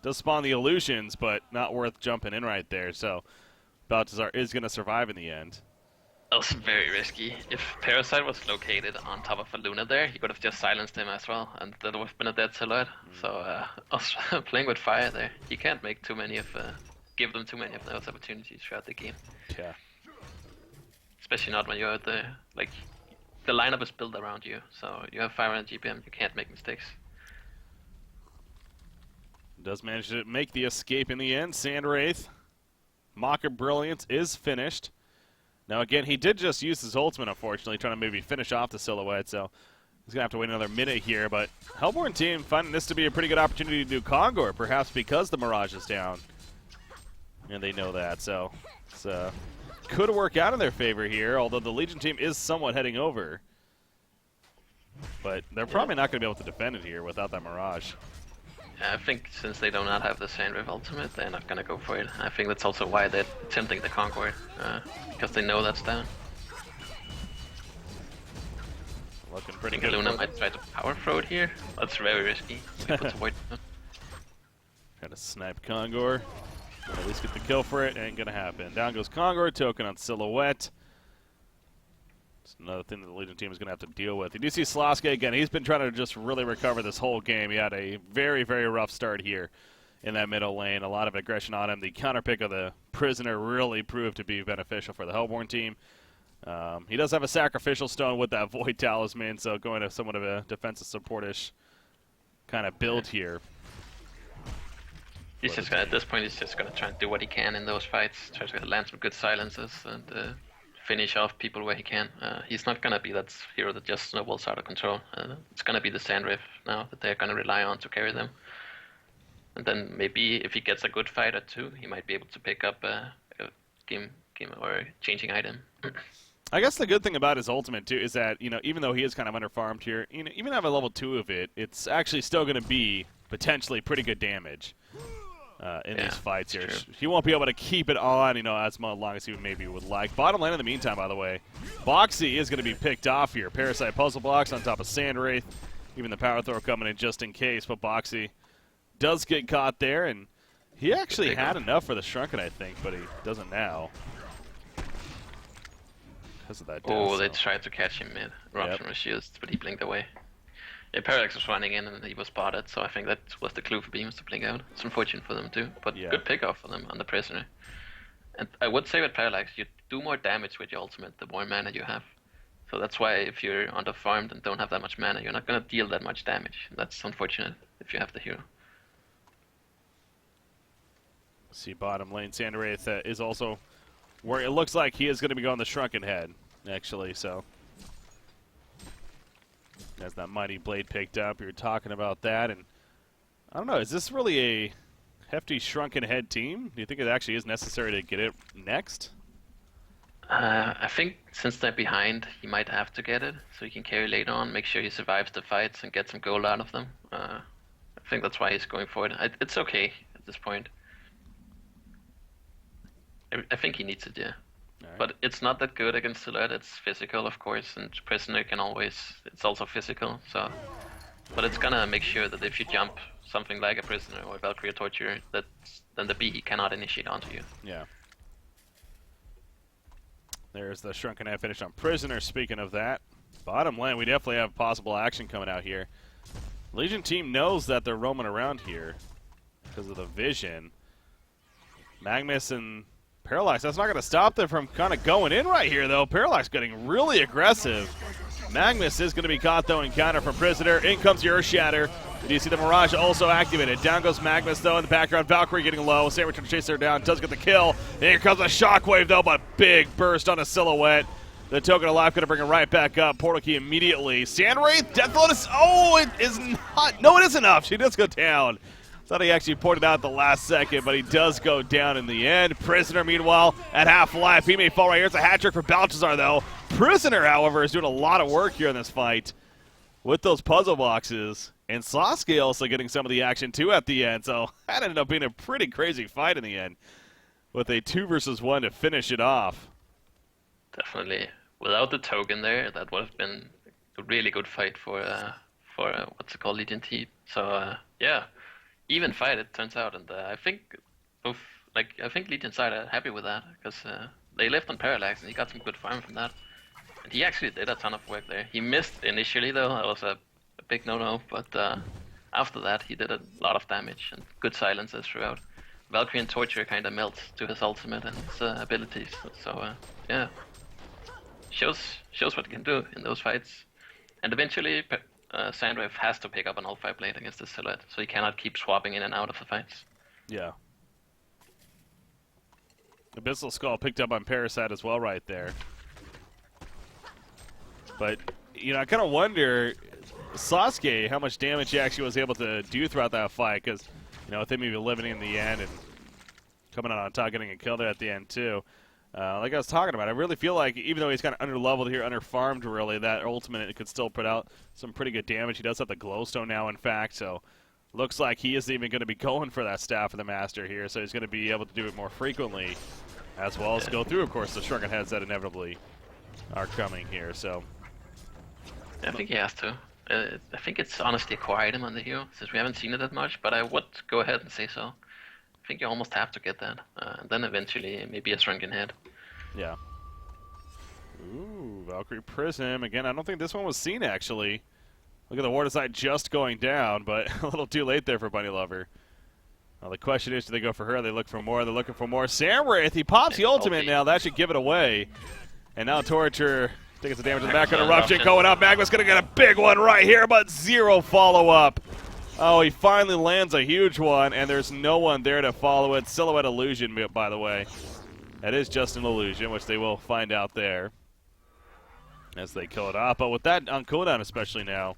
Does spawn the illusions, but not worth jumping in right there. So Baltazar is going to survive in the end. That was very risky. If Parasite was located on top of a Luna there, he could have just silenced him as well, and that would have been a dead silhouette. So I was playing with fire there. You can't make too many of give them too many of those opportunities throughout the game. Yeah. Especially not when you're at the lineup is built around you, so you have 500 GPM, you can't make mistakes. Does manage to make the escape in the end. Sandwraith. Mock of Brilliance is finished. Now again, he did just use his ultimate, unfortunately, trying to maybe finish off the Silhouette, so he's going to have to wait another minute here, but Hellborn team finding this to be a pretty good opportunity to do Kongor, perhaps because the Mirage is down. And they know that, so it's could work out in their favor here, although the Legion team is somewhat heading over. But they're probably not going to be able to defend it here without that Mirage. I think since they do not have the Sandwraith ultimate, they're not gonna go for it. I think that's also why they're attempting the Concord, because they know that's down. Looking pretty I think good. Luna might try to power throw it here. That's very risky. Trying to snipe Kongor. At least get the kill for it. Ain't gonna happen. Down goes Kongor. Token on Silhouette. It's another thing that the Legion team is gonna have to deal with. You do see Slaske again. He's been trying to just really recover this whole game. He had a very, very rough start here in that middle lane. A lot of aggression on him. The counter pick of the Prisoner really proved to be beneficial for the Hellborn team. He does have a sacrificial stone with that Void Talisman, so going to somewhat of a defensive supportish kind of build here. He's just gonna, at this point, he's just gonna try and do what he can in those fights. Try to land some good silences and finish off people where he can. He's not gonna be that hero that just snowballs out of control. It's gonna be the Sandwraith now that they're gonna rely on to carry them. And then maybe if he gets a good fight or two, he might be able to pick up a game or a changing item. I guess the good thing about his ultimate too is that, you know, even though he is kind of underfarmed here, you know, even have a level 2 of it, it's actually still going to be potentially pretty good damage in these fights here. True. He won't be able to keep it on, you know, as long as he maybe would like. Bottom lane in the meantime, by the way, Boxy is going to be picked off here. Parasite puzzle blocks on top of Sandwraith, even the power throw coming in just in case, but Boxy does get caught there, and he actually had enough for the Shrunken, I think, but he doesn't now. Of that death, they tried to catch him mid. Eruption was used, but he blinked away. Yeah, Parallax was running in and he was spotted, so I think that was the clue for Beams to blink out. It's unfortunate for them too, but good pickoff for them on the Prisoner. And I would say with Parallax, you do more damage with your ultimate the more mana you have. So that's why if you're underfarmed and don't have that much mana, you're not going to deal that much damage. That's unfortunate if you have the hero. See, bottom lane, Sandwraith is also where it looks like he is going to be going the Shrunken Head, actually, so. As that Mighty Blade picked up, you're talking about that, and I don't know, is this really a hefty Shrunken Head team? Do you think it actually is necessary to get it next? I think since they're behind, he might have to get it, so he can carry later on, make sure he survives the fights and get some gold out of them. I think that's why he's going for it. It's okay at this point. I think he needs it, yeah. Right. But it's not that good against Silhouette. It's physical, of course, and Prisoner can always... It's also physical, so... But it's gonna make sure that if you jump something like a Prisoner or a Valkyrie Torture, then the B cannot initiate onto you. Yeah. There's the Shrunken Head finish on Prisoner. Speaking of that, bottom lane, we definitely have possible action coming out here. Legion team knows that they're roaming around here because of the vision. Magnus and Parallax, that's not going to stop them from kind of going in right here, though. Parallax getting really aggressive. Magnus is going to be caught, though, in counter from Prisoner. In comes your Shatter. Do you see the Mirage also activated? Down goes Magnus, though, in the background. Valkyrie getting low. Sandwich trying to chase her down. Does get the kill. And here comes a Shockwave, though, but big burst on a Silhouette. The Token of Life going to bring it right back up. Portal Key immediately. Sandwraith, Death Lotus. Oh, it is not. No, it is enough. She does go down. Thought he actually pointed out at the last second, but he does go down in the end. Prisoner, meanwhile, at half-life. He may fall right here. It's a hat-trick for Balthazar, though. Prisoner, however, is doing a lot of work here in this fight with those puzzle boxes. And Sasuke also getting some of the action, too, at the end. So that ended up being a pretty crazy fight in the end with a 2 versus 1 to finish it off. Definitely. Without the token there, that would have been a really good fight for what's it called, Legion T. So, yeah. Even fight, it turns out, and I think Legion side are happy with that because they left on Parallax and he got some good farm from that. And he actually did a ton of work there. He missed initially though, that was a big no-no, but after that he did a lot of damage and good silences throughout. Valkyrie and Torture kind of melt to his ultimate and his abilities. So yeah, shows what he can do in those fights. And eventually, Sandwave has to pick up an All-5 blade against this silhouette, so he cannot keep swapping in and out of the fights. Yeah. Abyssal Skull picked up on Parasite as well right there. But, you know, I kind of wonder, Sasuke, how much damage he actually was able to do throughout that fight, because, you know, with him even living in the end and coming out on top, getting a kill there at the end, too. Like I was talking about, I really feel like even though he's kind of under-leveled here, under-farmed, really, that ultimate could still put out some pretty good damage. He does have the Glowstone now, in fact, so looks like he isn't even going to be going for that Staff of the Master here, so he's going to be able to do it more frequently, as well as go through, of course, the Shrunken Heads that inevitably are coming here, so... I think he has to. I think it's honestly a core item on the hero, since we haven't seen it that much, but I would go ahead and say so. I think you almost have to get that. And then eventually, maybe a Shrunken Head. Yeah. Ooh, Valkyrie Prism. Again, I don't think this one was seen, actually. Look at the Ward side just going down, but a little too late there for Bunny Lover. Well, the question is, do they go for her? They look for more. They're looking for more. Samwraith, he pops the ultimate now. That should give it away. And now Torture taking some damage to the back of Eruption going up. Magma's going to get a big one right here, but zero follow-up. Oh, he finally lands a huge one, and there's no one there to follow it. Silhouette Illusion, by the way. That is just an illusion, which they will find out there as they kill it off. But with that on cooldown especially now,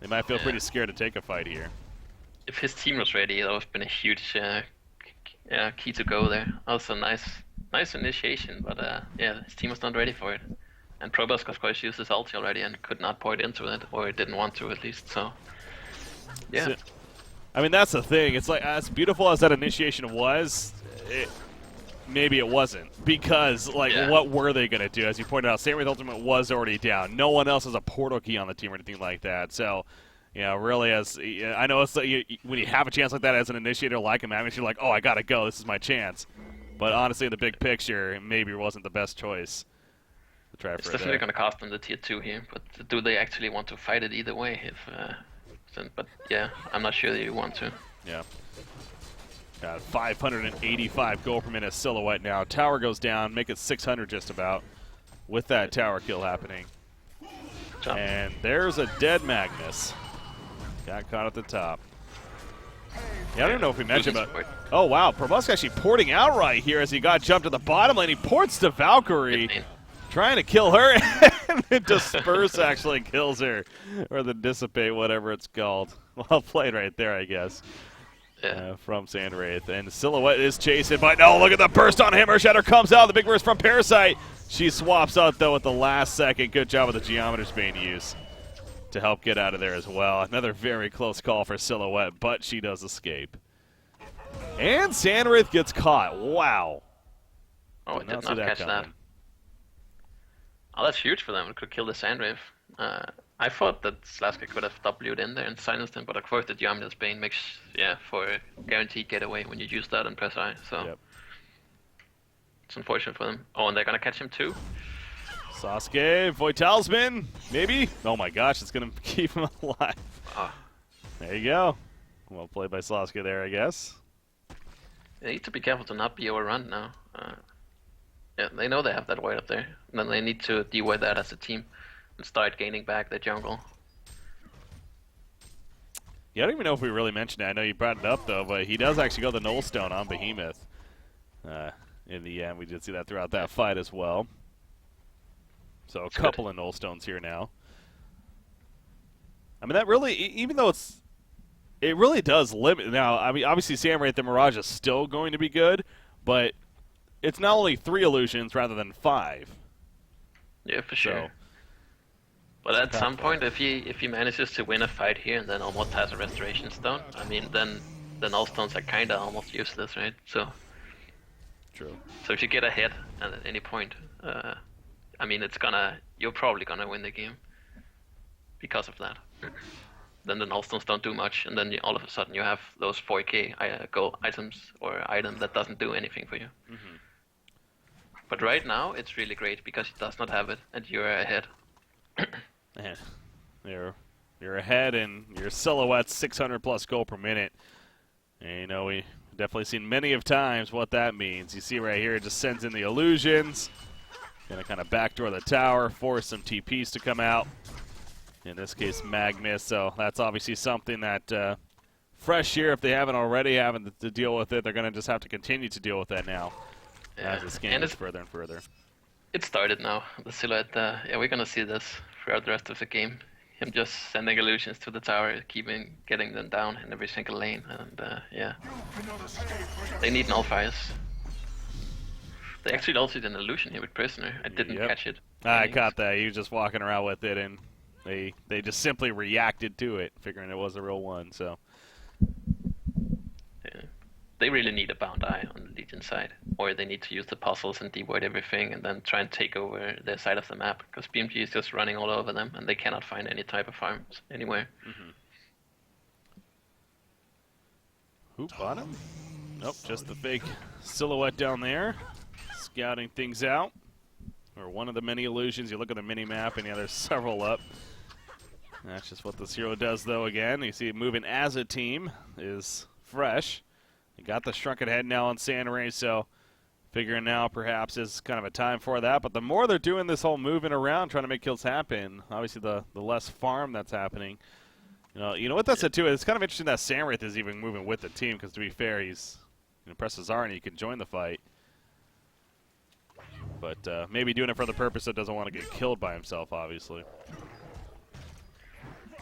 they might feel pretty scared to take a fight here. If his team was ready, that would have been a huge key to go there. Also nice initiation, but yeah, his team was not ready for it. And Probusk, of course, used his ulti already and could not point into it, or didn't want to at least, so... Yeah. So, I mean, that's the thing. It's like, as beautiful as that initiation was, maybe it wasn't. Because, like, what were they going to do? As you pointed out, Samwraith Ultimate was already down. No one else has a portal key on the team or anything like that. So, you know, really, I know it's like when you have a chance like that as an initiator like a Magnus, you're like, oh, I got to go. This is my chance. But honestly, in the big picture, maybe it wasn't the best choice to try for it. It's definitely going to cost them the tier 2 here, but do they actually want to fight it either way? But yeah, I'm not sure that you want to. Yeah. Got 585 gold per minute Silhouette now. Tower goes down, make it 600 just about with that tower kill happening. And there's a dead Magnus. Got caught at the top. Yeah, I don't know if we mentioned, but oh wow, Probusk actually porting out right here as he got jumped to the bottom lane. He ports to Valkyrie, trying to kill her, and the Disperse actually kills her, or the Dissipate, whatever it's called. Well played right there, I guess. From Sandwraith. And Silhouette is chasing, but no, look at the burst on him. Her Shatter comes out, the big burst from Parasite. She swaps out, though, at the last second. Good job with the Geometer's Bane use to help get out of there as well. Another very close call for Silhouette, but she does escape. And Sandwraith gets caught. Wow. Oh, it did not catch that. Oh, that's huge for them. It could kill the Sandwraith. I thought that Slaska could have W'd in there and silenced him, but of course the Geometer's Bane makes, for a guaranteed getaway when you use that and press I, so it's unfortunate for them. Oh, and they're gonna catch him too? Sasuke, Void Talisman, maybe? Oh my gosh, it's gonna keep him alive. There you go. Well played by Sasuke there, I guess. They need to be careful to not be overrun now. Yeah, they know they have that Void up there, and then they need to de-void that as a team and start gaining back the jungle. Yeah, I don't even know if we really mentioned it. I know you brought it up, though, but he does actually go the Null Stone on Behemoth. In the end, we did see that throughout that fight as well. So a couple of Null Stones here now. I mean, that really, even though it really does limit. Now, I mean, obviously, Samwraith the Mirage is still going to be good, but it's not only 3 illusions rather than 5. Yeah, for sure. But at some point, if he manages to win a fight here and then almost has a Restoration Stone, I mean, then Null Stones are kind of almost useless, right? So. True. So if you get ahead at any point, I mean, you're probably gonna win the game because of that. Then the Null Stones don't do much, and then all of a sudden you have those 4K gold items or item that doesn't do anything for you. Mm-hmm. But right now, it's really great because it does not have it, and you're ahead. You're ahead, and your Silhouette's 600 plus gold per minute. And you know, we Definitely seen many of times what that means. You see right here, it just sends in the illusions. Gonna kind of backdoor the tower, force some TPs to come out. In this case, Magnus. So that's obviously something that fresh here, if they haven't already having to deal with it, they're gonna just have to continue to deal with that now as this game gets further and further. It started now. The silhouette. Yeah, we're gonna see this throughout the rest of the game. Him just sending illusions to the tower, getting them down in every single lane, and yeah, they need nullifiers. They actually also did an illusion here with Prisoner. I didn't catch it. I caught that. He was just walking around with it, and they just simply reacted to it, figuring it was a real one. So yeah, they really need a bound eye on the Legion side, or they need to use the puzzles and devoid everything, and then try and take over their side of the map, because BMG is just running all over them, and they cannot find any type of farms anywhere. Who bought him? Nope, just the fake silhouette down there, scouting things out. Or one of the many illusions. You look at the mini-map, and yeah, there's several up. That's just what this hero does, though, again. You see it moving as a team is fresh. You got the Shrunken Head now on Sandray, so figuring now perhaps is kind of a time for that. But the more they're doing this whole moving around, trying to make kills happen, obviously the less farm that's happening. You know what that said, too? It's kind of interesting that Sandwraith is even moving with the team, because to be fair, he's presses R and he can join the fight. But maybe doing it for the purpose that doesn't want to get killed by himself, obviously.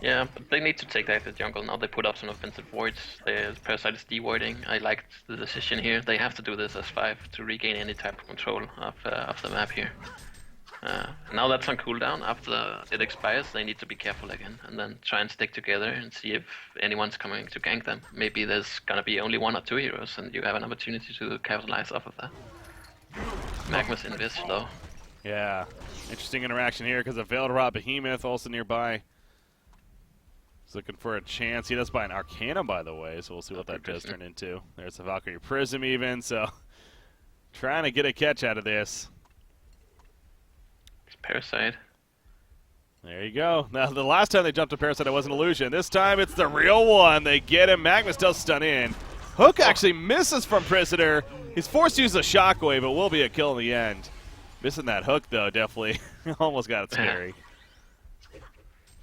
Yeah, but they need to take that to the jungle now. They put up some offensive wards. The Parasite is devoiding. I liked the decision here. They have to do this as 5 to regain any type of control of the map here. Now that's on cooldown. After it expires, they need to be careful again, and then try and stick together and see if anyone's coming to gank them. Maybe there's gonna be only 1 or 2 heroes, and you have an opportunity to capitalize off of that. Magnus invis though. Yeah, interesting interaction here because of Veiled Rot Behemoth also nearby. He's looking for a chance. He does buy an Arcana, by the way, so we'll see what that does turn into. There's a Valkyrie Prism even, so trying to get a catch out of this. It's Parasite. There you go. Now, the last time they jumped to Parasite, it was an illusion. This time, it's the real one. They get him. Magnus does stun in. Hook actually misses from Prisoner. He's forced to use a Shockwave, but will be a kill in the end. Missing that hook, though, definitely. Almost got it scary.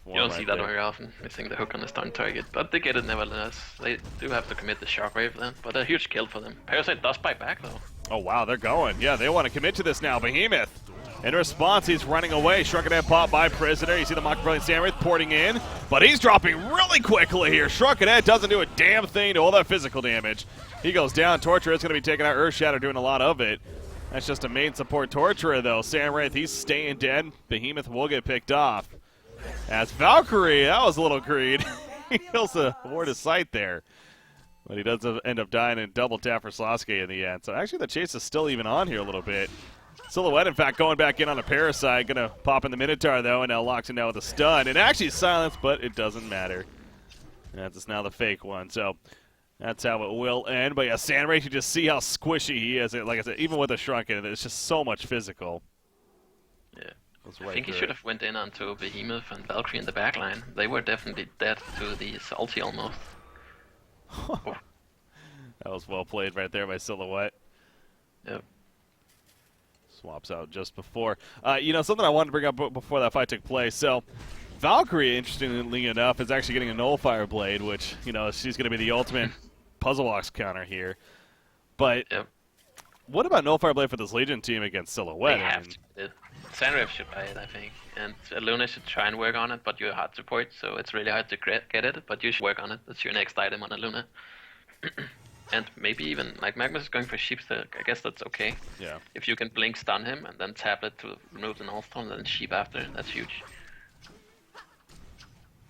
You don't see that very often, missing the hook on the stun target, but they get it nevertheless. They do have to commit the Shockwave then, but a huge kill for them. Parasite does bite back, though. Oh, wow, they're going. Yeah, they want to commit to this now. Behemoth. In response, he's running away. Shrunken Head pop by Prisoner. You see the Mach Brilliant Sandwraith porting in, but he's dropping really quickly here. Shrunken Head doesn't do a damn thing to all that physical damage. He goes down. Torturer is going to be taking out Earthshatter, doing a lot of it. That's just a main support Torturer, though. Sandwraith, he's staying dead. Behemoth will get picked off. As Valkyrie, that was a little greed. He kills the ward of sight there. But he does end up dying in double tap for Sasuke in the end. So actually the chase is still even on here a little bit. Silhouette, in fact, going back in on a Parasite. Going to pop in the Minotaur, though, and now locks him down with a stun. And actually silenced, but it doesn't matter. And that's now the fake one. So that's how it will end. But yeah, Sandray, you just see how squishy he is. Like I said, even with a Shrunken, it's just so much physical. Yeah. Right, I think he should have went in onto Behemoth and Valkyrie in the backline. They were definitely dead to the ulti almost. Oh. That was well played right there by Silhouette. Yep. Swaps out just before. Something I wanted to bring up before that fight took place. So, Valkyrie, interestingly enough, is actually getting a Nullifier Blade, which, she's going to be the ultimate puzzle box counter here. But what about Nullifier Blade for this Legion team against Silhouette? They have to. Sandray should buy it, I think. And Luna should try and work on it, but you're hard support, so it's really hard to get it. But you should work on it. That's your next item on a Luna. And maybe even, like, Magnus is going for Sheepstalk. I guess that's okay. Yeah. If you can blink stun him and then tablet to remove the Nullstorm, then Sheep after, that's huge.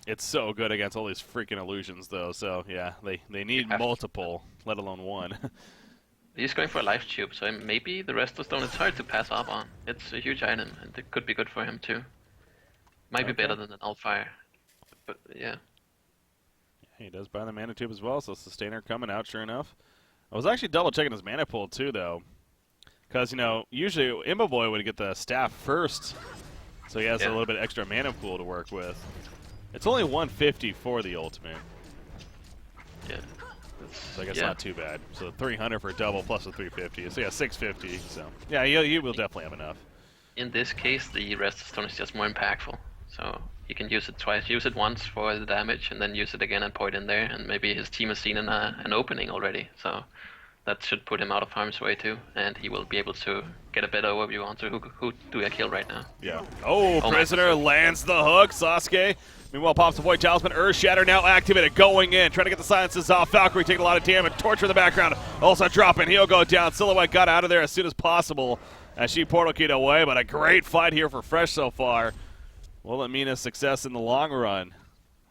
It's so good against all these freaking illusions, though. So, yeah, they need multiple, let alone one. He's going for a life tube, so maybe the Resto Stone is hard to pass up on. It's a huge item, and it could be good for him too. Might be better than an Altfire, but yeah. He does buy the mana tube as well, so Sustainer coming out, sure enough. I was actually double checking his mana pool too, though, because usually Imboboy would get the staff first, so he has a little bit extra mana pool to work with. It's only 150 for the ultimate. Yeah. So I guess yeah. not too bad. So 300 for a double plus a 350. So yeah, 650. So yeah, you will definitely have enough. In this case, the rest stone is just more impactful. So he can use it twice. Use it once for the damage, and then use it again and point in there. And maybe his team has seen an opening already. So that should put him out of harm's way too, and he will be able to get a better overview onto who do I kill right now. Yeah. Oh, Prisoner lands the hook. Sasuke. Meanwhile, pops the Void Talisman. Earth Shatter now activated, going in, trying to get the silences off. Valkyrie taking a lot of damage. Torture in the background. Also dropping. He'll go down. Silhouette got out of there as soon as possible as she portal keyed away, but a great fight here for Fresh so far. Will it mean a success in the long run?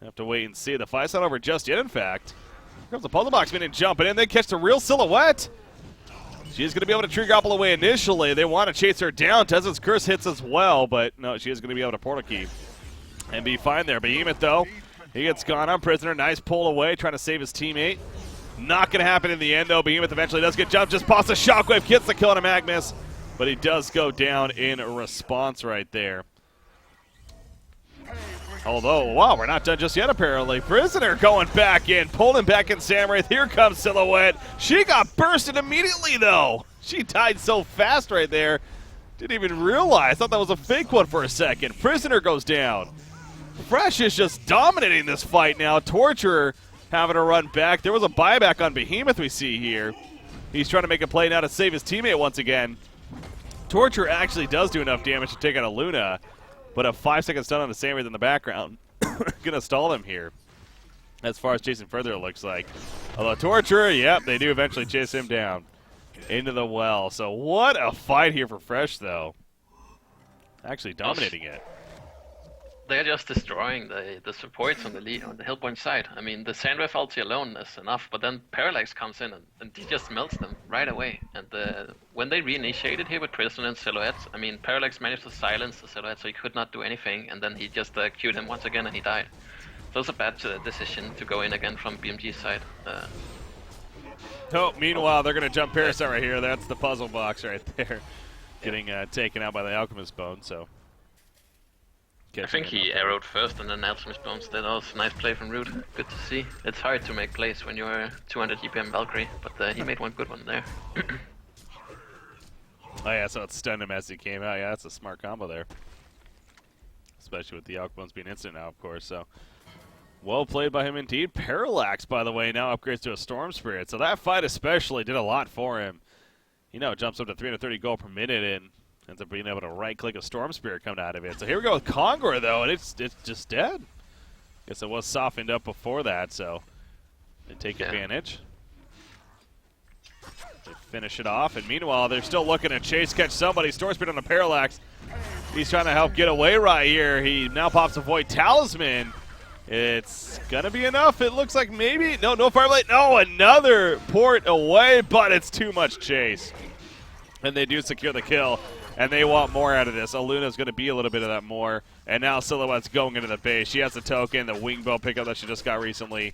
Have to wait and see. The fight's not over just yet, in fact. Here comes the puzzle box minion jumping in. They catch the real Silhouette. She's going to be able to tree grapple away initially. They want to chase her down. Tez's curse hits as well, but no, she is going to be able to portal key and be fine there. Behemoth, though, he gets gone on. Prisoner, nice pull away, trying to save his teammate. Not going to happen in the end, though. Behemoth eventually does get jumped. Just pops a shockwave, gets the kill on a Magnus, but he does go down in response right there. Although, wow, we're not done just yet, apparently. Prisoner going back in, pulling back in Samwraith. Here comes Silhouette. She got bursted immediately, though. She died so fast right there. Didn't even realize. Thought that was a fake one for a second. Prisoner goes down. Fresh is just dominating this fight now. Torturer having to run back. There was a buyback on Behemoth we see here. He's trying to make a play now to save his teammate once again. Torturer actually does do enough damage to take out a Luna, but a 5-second stun on the Samwraith in the background gonna stall them here. As far as chasing further, it looks like. Although Torturer, yep, they do eventually chase him down into the well. So what a fight here for Fresh, though. Actually dominating it. They're just destroying the supports on the Hellborn side. I mean, the Sandwave ulti alone is enough, but then Parallax comes in and he just melts them right away. And when they reinitiated here with Prisoner and Silhouette, I mean, Parallax managed to silence the Silhouette, so he could not do anything, and then he just queued him once again and he died. So it was a bad decision to go in again from BMG's side. Oh, meanwhile, they're going to jump Parasite right here. That's the puzzle box right there. Getting taken out by the Alchemist Bone, so... I think he arrowed first and then Alchemist Bones did. That was a nice play from Root. Good to see. It's hard to make plays when you're 200 EPM Valkyrie, but he made one good one there. Oh yeah, so it stunned him as he came out. Yeah, that's a smart combo there. Especially with the Alchebones being instant now, of course, so... Well played by him indeed. Parallax, by the way, now upgrades to a Storm Spirit. So that fight especially did a lot for him. You know, jumps up to 330 gold per minute and ends up being able to right-click a Storm Spirit coming out of it. So here we go with Conqueror, though, and it's just dead. Guess it was softened up before that, so they take advantage. They finish it off, and meanwhile, they're still looking to chase catch somebody. Storm Spirit on the Parallax. He's trying to help get away right here. He now pops a Void Talisman. It's going to be enough. It looks like maybe. No Fireblade. No, another port away, but it's too much chase. And they do secure the kill, and they want more out of this. Aluna's going to be a little bit of that more. And now Silhouette's going into the base. She has the token, the wing bow pickup that she just got recently.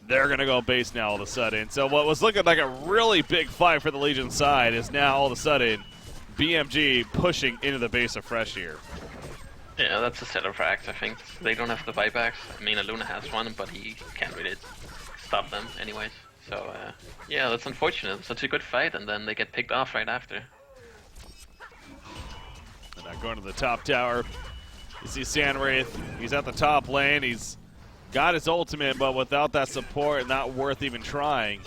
They're going to go base now all of a sudden. So what was looking like a really big fight for the Legion side is now all of a sudden BMG pushing into the base of Fresh here. Yeah, that's a setup for Axe, I think. They don't have the buybacks. I mean, Aluna has one, but he can't really stop them anyways. So, yeah, that's unfortunate. Such a good fight, and then they get picked off right after. And now going to the top tower. You see Sandwraith. He's at the top lane. He's got his ultimate, but without that support, not worth even trying.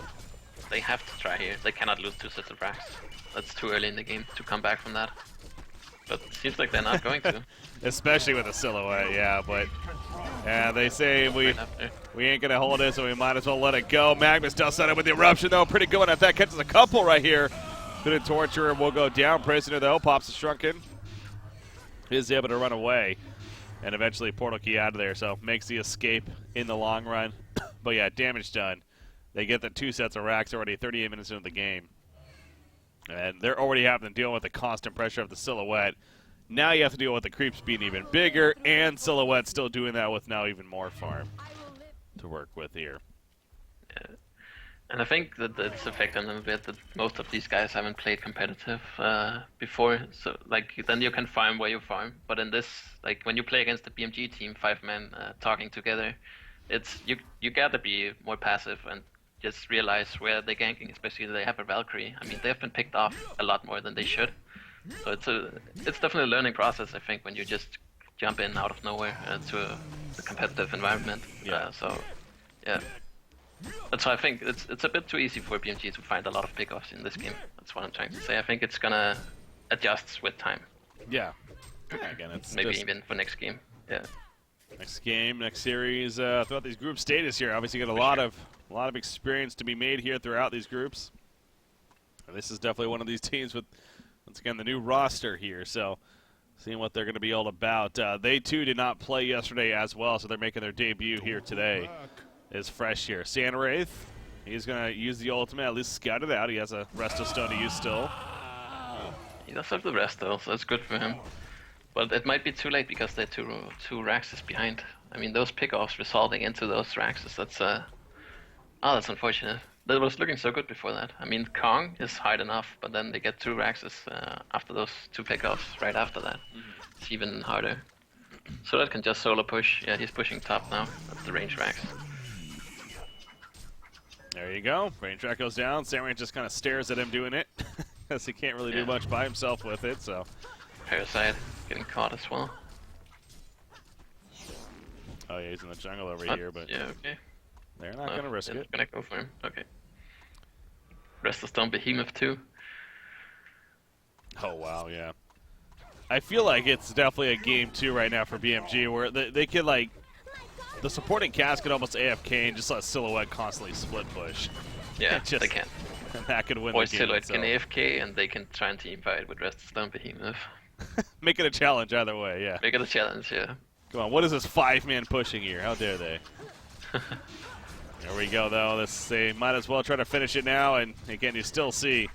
They have to try here. They cannot lose 2 sets of racks. That's too early in the game to come back from that. But it seems like they're not going to. Especially with a Silhouette, yeah, but they say we ain't going to hold it, so we might as well let it go. Magnus does set up with the Eruption, though. Pretty good one at that. Catches a couple right here. Gonna torture him. Will go down. Prisoner, though, pops a Shrunken. Is able to run away and eventually portal key out of there, so makes the escape in the long run. But yeah, damage done. They get the 2 sets of racks already 38 minutes into the game. And they're already having to deal with the constant pressure of the Silhouette. Now you have to deal with the creeps being even bigger, and Silhouette still doing that with now even more farm to work with here. Yeah. And I think that it's affecting them a bit that most of these guys haven't played competitive before. So, like, then you can farm where you farm. But in this, like, when you play against the BMG team, 5 men talking together, it's you gotta be more passive and just realize where they're ganking, especially if they have a Valkyrie. I mean, they've been picked off a lot more than they should. So it's definitely a learning process, I think, when you just jump in out of nowhere to a competitive environment. Yeah. So, yeah. That's why I think it's a bit too easy for BMG to find a lot of pickoffs in this game. That's what I'm trying to say. I think it's gonna adjust with time. Yeah. Again, it's maybe just even for next game. Yeah. next game, next series. Throughout these group stages here, obviously got a lot of experience to be made here throughout these groups. And this is definitely one of these teams with, once again, the new roster here. So, seeing what they're going to be all about. They too did not play yesterday as well, so they're making their debut here today. Is fresh here. Sandwraith, he's going to use the ultimate, at least scout it out. He has a Resto Stone to use still. He does have the rest though, so that's good for him. But it might be too late because they're two Raxes behind. I mean, those pickoffs resulting into those Raxes, that's that's unfortunate. That was looking so good before that. I mean, Kong is hard enough, but then they get two Raxes after those two pickoffs right after that. It's even harder. So that can just solo push. Yeah, he's pushing top now. That's the range Rax. There you go. Range track goes down. Sandwraith just kind of stares at him doing it, because he can't really do much by himself with it. So Parasite getting caught as well. Oh yeah, he's in the jungle over here, but yeah, okay. They're not gonna risk it. Gonna go for him. Okay. Rest of Stone Behemoth too. Oh wow, yeah. I feel like it's definitely a game 2 right now for BMG where they could, like, the supporting cast could almost AFK and just let Silhouette constantly split push. Yeah, they can. And that could win or the game. Silhouette can AFK and they can try and team fight with Rest of Stone Behemoth. Make it a challenge either way, yeah. Make it a challenge, yeah. Come on, what is this 5-man pushing here? How dare they? There we go, though. They might as well try to finish it now, and again, you still see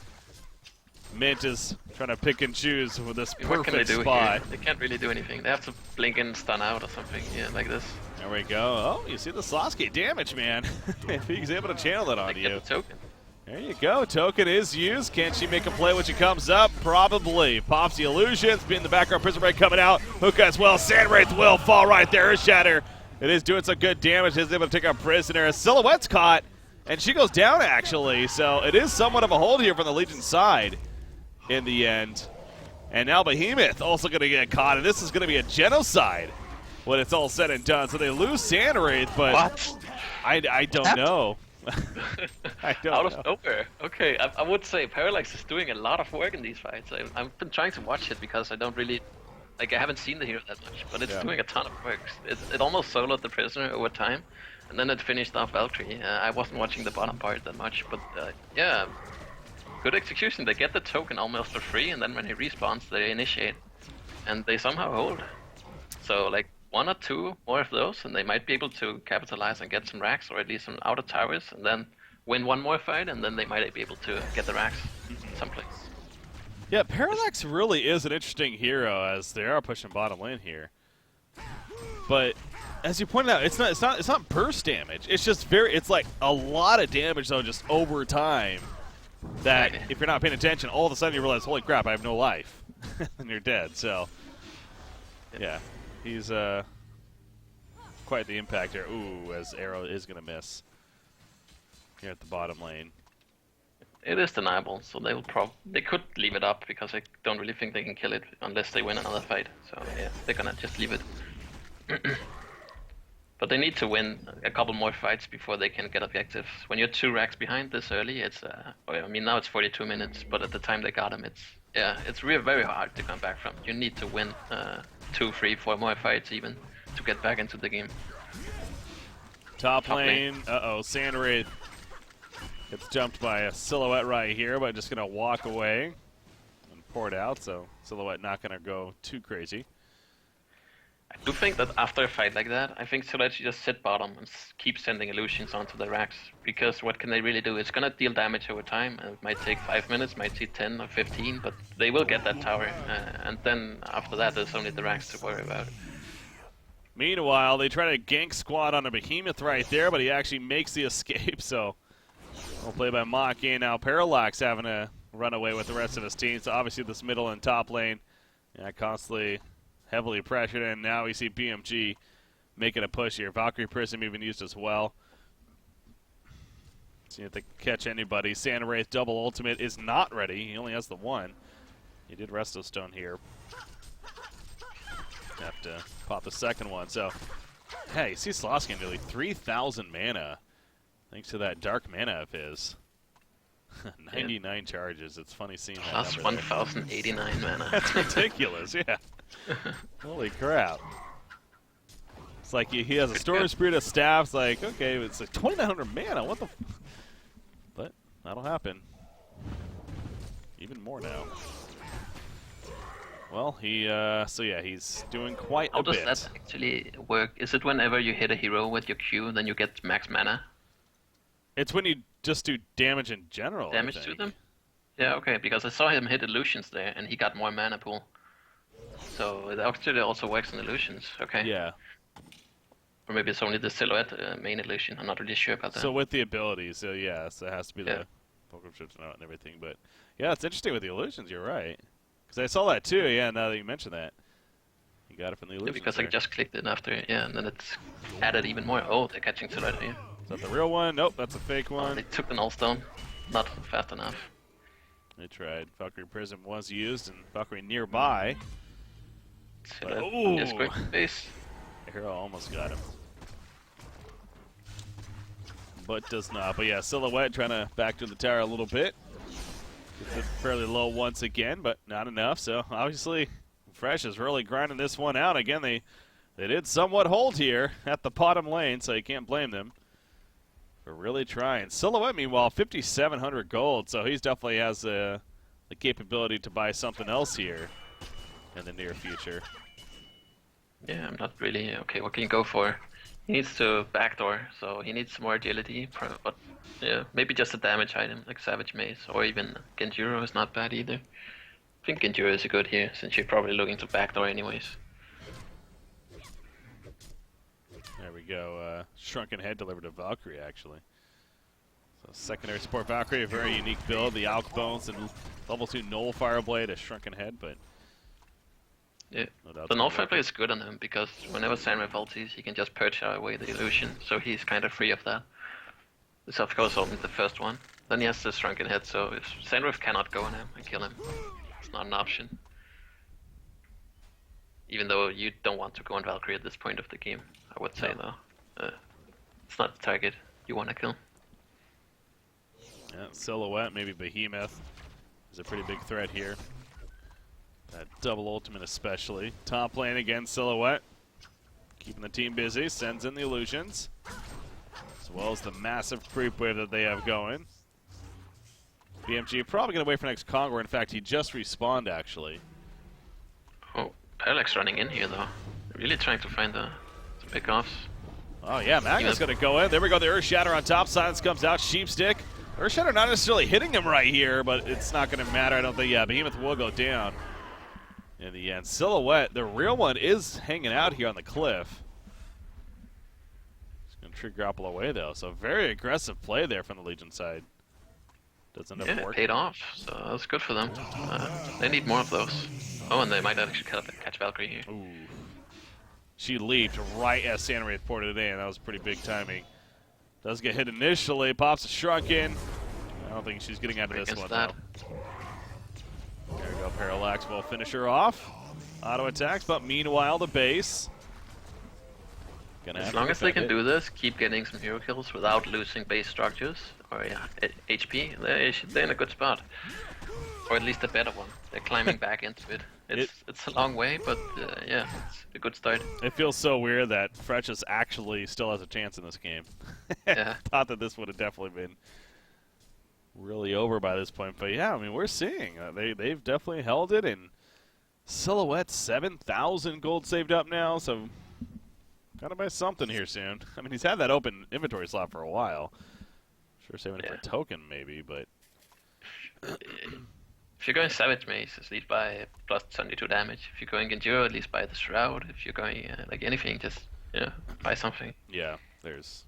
Mint is trying to pick and choose with this perfect what can they do spot. Here? They can't really do anything. They have to blink and stun out or something, yeah, like this. There we go. Oh, you see the Sasuke damage, man. If he's able to channel it onto you. Get the token. There you go. Token is used. Can she make a play when she comes up? Probably. Pops the illusions. Being the background, Prison Break coming out. Hookah as well. Sandwraith will fall right there. Shatter. It is doing some good damage. Is able to take out Prisoner. Silhouette's caught, and she goes down, actually. So it is somewhat of a hold here from the Legion side in the end. And now Behemoth also going to get caught, and this is going to be a genocide when it's all said and done. So they lose Sandwraith, but what? I don't know. I don't Out know. of nowhere. Okay, I would say Parallax is doing a lot of work in these fights. I've been trying to watch it because I don't really, I haven't seen the hero that much, but it's doing a ton of work. It almost soloed the Prisoner over time, and then it finished off Valkyrie. I wasn't watching the bottom part that much, but yeah, good execution. They get the token almost for free, and then when he respawns, they initiate, and they somehow hold. So like, 1 or 2 more of those, and they might be able to capitalize and get some racks, or at least some outer towers, and then win 1 more fight, and then they might be able to get the racks someplace. Yeah, Parallax really is an interesting hero as they are pushing bottom lane here. But as you pointed out, it's not burst damage. It's just it's like a lot of damage though, just over time. That if you're not paying attention, all of a sudden you realize, holy crap, I have no life, and you're dead. So yeah. He's quite the impact here. Ooh, as Arrow is going to miss here at the bottom lane. It is deniable, so they could leave it up because I don't really think they can kill it unless they win another fight. So yeah, they're gonna just leave it. But they need to win a couple more fights before they can get objectives. When you're 2 racks behind this early, it's I mean now it's 42 minutes, but at the time they got him, it's really very hard to come back from. You need to win 2, 3, 4 more fights even to get back into the game. Top lane. Uh-oh, Sandwraith gets jumped by a Silhouette right here, but just going to walk away and pour it out, so Silhouette not going to go too crazy. I do think that after a fight like that, I think Silhouette should just sit bottom and keep sending illusions onto the racks, because what can they really do? It's gonna deal damage over time, and it might take 5 minutes, might take 10 or 15, but they will get that tower, and then after that there's only the racks to worry about. Meanwhile, they try to gank squad on a Behemoth right there, but he actually makes the escape, so well played by Maki. Now Parallax having to run away with the rest of his team, so obviously this middle and top lane constantly heavily pressured, and now we see BMG making a push here. Valkyrie Prism even used as well. See if they can catch anybody. Sand Wraith double ultimate is not ready. He only has the one. He did Resto Stone here. Have to pop the second one. So, hey, see Slosky nearly 3,000 mana. Thanks to that dark mana of his. 99 charges. It's funny seeing that Plus number 1,089 mana. That's ridiculous, yeah. Holy crap. It's like he has a Storm Spirit of Staffs, like, okay, it's like 2,900 mana, what the but that'll happen. Even more now. Well, so yeah, he's doing quite How a bit. does that actually work? Is it whenever you hit a hero with your Q, then you get max mana? It's when you just do damage in general. Damage to them? Yeah, okay, because I saw him hit illusions there, and he got more mana pool. So it actually also works in illusions, okay. Yeah. Or maybe it's only the silhouette main illusion, I'm not really sure about that. So with the abilities, so yeah, so it has to be the Fulcrum Shift and everything. But yeah, it's interesting with the illusions, you're right. Because I saw that too, yeah, now that you mentioned that. You got it from the illusions. Yeah, because there. I just clicked it after, yeah, and then it's added even more. Oh, they're catching silhouette here. Is that the real one? Nope, that's a fake Oh, one. they took the null stone. Not fast enough. They tried. Valkyrie Prism was used, and Valkyrie nearby. Silhouette, Ooh. just quick base. Hero almost got him. But does not. But yeah, Silhouette trying to back to the tower a little bit. Gets it fairly low once again, but not enough. So obviously, Fresh is really grinding this one out. Again, they did somewhat hold here at the bottom lane, so you can't blame them for really trying. Silhouette, meanwhile, 5,700 gold, so he definitely has the capability to buy something else here in the near future. Yeah, I'm not really... Okay, what can you go for? He needs to backdoor, so he needs more agility, but yeah, maybe just a damage item like Savage Mace, or even Genjuro is not bad either. I think Genjuro is good here, since you're probably looking to backdoor anyways. There we go. Shrunken Head delivered to Valkyrie, actually. So secondary support Valkyrie, a very unique build. The Alk Bones and level 2 Null Fireblade, a Shrunken Head, but yeah, no the Null Fireblade is good on him, because whenever Sandwave ulties, he can just purge away the illusion, so he's kind of free of that. This of course only the first one. Then he has the Shrunken Head, so if Sandwave cannot go on him and kill him, it's not an option. Even though you don't want to go on Valkyrie at this point of the game, I would say though. It's not the target you want to kill. yeah, Silhouette, maybe Behemoth is a pretty big threat here. That double ultimate especially. Top lane again, Silhouette. Keeping the team busy, sends in the illusions. As well as the massive creep wave that they have going. BMG probably going to wait for next Conqueror. In fact, he just respawned actually. Oh, Parallax running in here though. Really trying to find the pickoffs. Oh yeah, Magna's going to go in. There we go, the Earth Shatter on top. Silence comes out, Sheepstick. Earth Shatter not necessarily hitting him right here, but it's not going to matter. I don't think, yeah, Behemoth will go down in the end. Silhouette, the real one, is hanging out here on the cliff. He's going to trigger Grapple away though, so very aggressive play there from the Legion side. Doesn't end up Yeah, it working. paid off, so that's good for them. They need more of those. Oh, and they might actually catch Valkyrie here. Ooh. She leaped right as Sand Wraith ported it in. That was pretty big timing. Does get hit initially, pops a Shrunken. I don't think she's getting out of this one, though. There we go, Parallax will finish her off. Auto attacks, but meanwhile, the base. As long as they can do this, keep getting some hero kills without losing base structures, or yeah, HP, they're in a good spot. Or at least a better one. They're climbing back into it. It's a long way, but yeah, it's a good start. It feels so weird that Freshus actually still has a chance in this game. Yeah. Thought that this would have definitely been really over by this point, but yeah, I mean, we're seeing they've definitely held it, and Silhouette 7,000 gold saved up now, so gotta buy something here soon. I mean, he's had that open inventory slot for a while. Sure, saving it for a token maybe, but if you're going Savage Mace, at least buy plus 72 damage. If you're going Genjuro, at least buy the Shroud. If you're going like anything, just buy something. Yeah, there's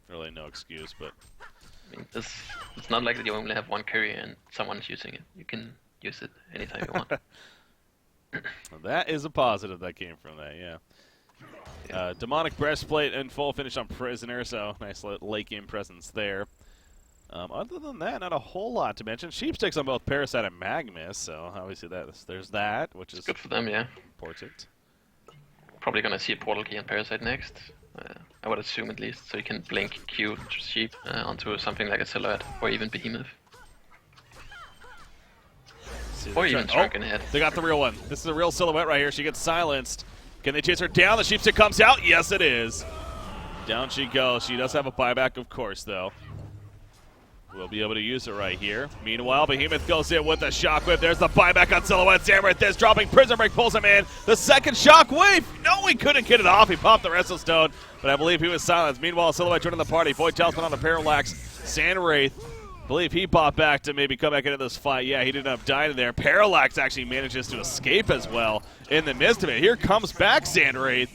really no excuse, but I mean, it's not like you only have one courier and someone's using it. You can use it anytime you want. Well, that is a positive that came from that, yeah. Demonic Breastplate and full finish on Prisoner, so nice late game presence there. Other than that, not a whole lot to mention. Sheepsticks on both Parasite and Magnus, so obviously there's that, which is It's good for them, yeah. important. Probably gonna see a Portal Key on Parasite next. I would assume at least, so you can blink Q Sheep onto something like a Silhouette, or even Behemoth. Or even Drunken Head. They got the real one. This is a real Silhouette right here. She gets silenced. Can they chase her down? The Sheepstick comes out. Yes, it is. Down she goes. She does have a buyback, of course, though. We'll be able to use it right here. Meanwhile, Behemoth goes in with a Shockwave. There's the buyback on Silhouette. Samrath is dropping. Prison Break pulls him in. The second Shockwave. No, he couldn't get it off. He popped the Wrestle Stone, but I believe he was silenced. Meanwhile, Silhouette joining the party. Void Talisman on the Parallax. Sandwraith, I believe he popped back to maybe come back into this fight. Yeah, he did end up dying there. Parallax actually manages to escape as well in the midst of it. Here comes back Sandwraith.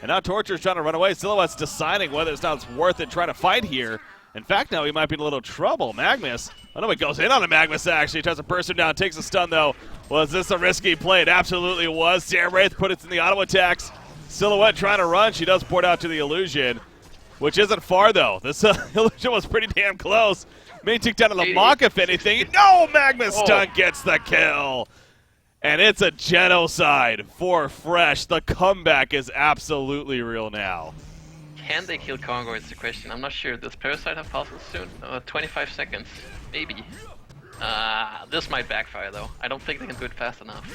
And now Torture's trying to run away. Silhouette's deciding whether it's not worth it trying to fight here. In fact, now he might be in a little trouble. Magnus, I know he goes in on the Magnus actually. Tries to burst him down, takes a stun though. Was this a risky play? It absolutely was. Samwraith put it in the auto attacks. Silhouette trying to run. She does port out to the Illusion, which isn't far though. This Illusion was pretty damn close. May tick down to the Mock if anything. No, Magnus stun gets the kill. And it's a genocide for Fresh. The comeback is absolutely real now. Can they kill Congo is the question. I'm not sure. Does Parasite have pulses soon? 25 seconds. Maybe. This might backfire though. I don't think they can do it fast enough.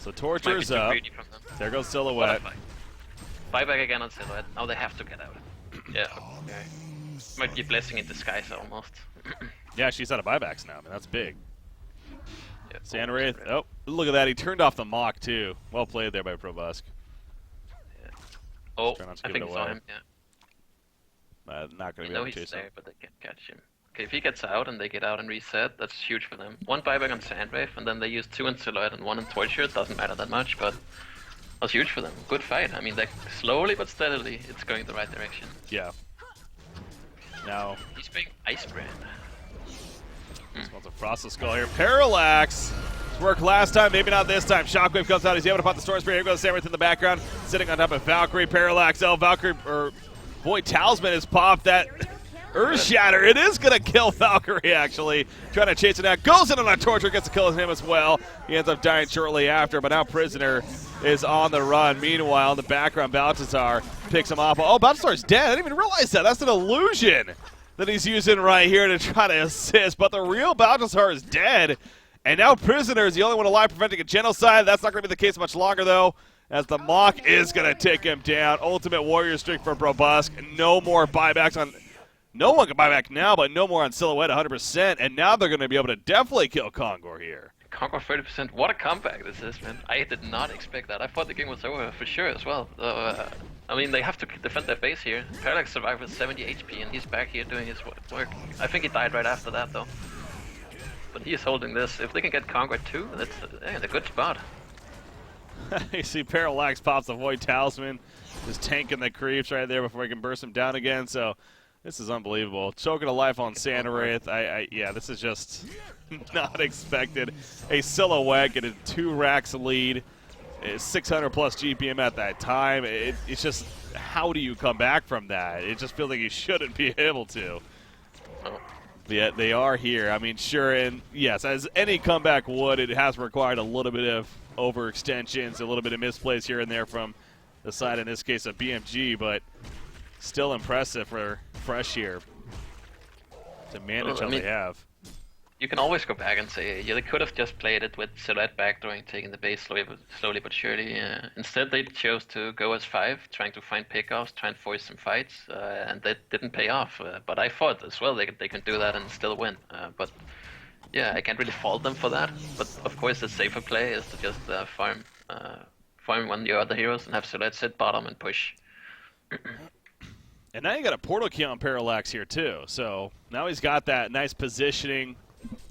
So Torture's up. There goes Silhouette. Buyback again on Silhouette. Now they have to get out. Yeah. Okay. Might be a blessing in disguise almost. Yeah, she's out of buybacks now. I mean, that's big. Yeah, Sandwraith. Oh, look at that. He turned off the Mock too. Well played there by Probusk. Oh, I think it's on him, yeah. Not going to be able to chase he's him. there, but they can't catch him. Okay, if he gets out and they get out and reset, that's huge for them. One buyback on Sandwraith, and then they use 2 in Silhouette and 1 in Torture. It doesn't matter that much, but that's huge for them. Good fight. I mean, like, slowly but steadily, it's going the right direction. Yeah. Now... He's being Ice Brand. Smells a Frosted Skull here. Parallax! Worked last time, maybe not this time. Shockwave comes out. He's able to pop the Storm Spirit. Here goes Samrath in the background, sitting on top of Valkyrie. Parallax. Oh, Valkyrie, or Void Talisman has popped that Earth Shatter. It is going to kill Valkyrie, actually. Trying to chase it out. Goes in on a Torture, gets a kill on him as well. He ends up dying shortly after, but now Prisoner is on the run. Meanwhile, in the background, Baltazar picks him off. Oh, Baltazar's dead. I didn't even realize that. That's an illusion that he's using right here to try to assist, but the real Baltazar is dead. And now Prisoner is the only one alive preventing a genocide. That's not going to be the case much longer, though, as the Mock is going to take him down. Ultimate Warrior streak for Probusk. No more buybacks on... No one can buy back now, but no more on Silhouette 100%. And now they're going to be able to definitely kill Kongor here. Kongor 30%. What a comeback this is, man. I did not expect that. I thought the game was over for sure as well. I mean, they have to defend their base here. Parallax survived with 70 HP, and he's back here doing his work. I think he died right after that, though. But he is holding this. If they can get Kongor too, that's a good spot. You see Parallax pops the Void Talisman, just tanking the creeps right there before he can burst him down again. So this is unbelievable. Choking a life on Sandwraith. Yeah, this is just not expected. A Silhouette getting 2 racks lead. 600 plus GPM at that time. It's just, how do you come back from that? It just feels like you shouldn't be able to. But yet they are here. I mean, sure, and yes, as any comeback would, it has required a little bit of overextensions, a little bit of misplays here and there from the side, in this case, of BMG, but still impressive for Fresh here to manage how they have. You can always go back and say, yeah, they could have just played it with Silhouette backdooring, taking the base slowly but surely. Instead, they chose to go as 5, trying to find pickoffs, trying to force some fights, and that didn't pay off. But I thought as well they can do that and still win. But yeah, I can't really fault them for that. But of course, the safer play is to just farm one of your other heroes and have Silhouette sit bottom and push. And now you got a portal key on Parallax here too. So now he's got that nice positioning.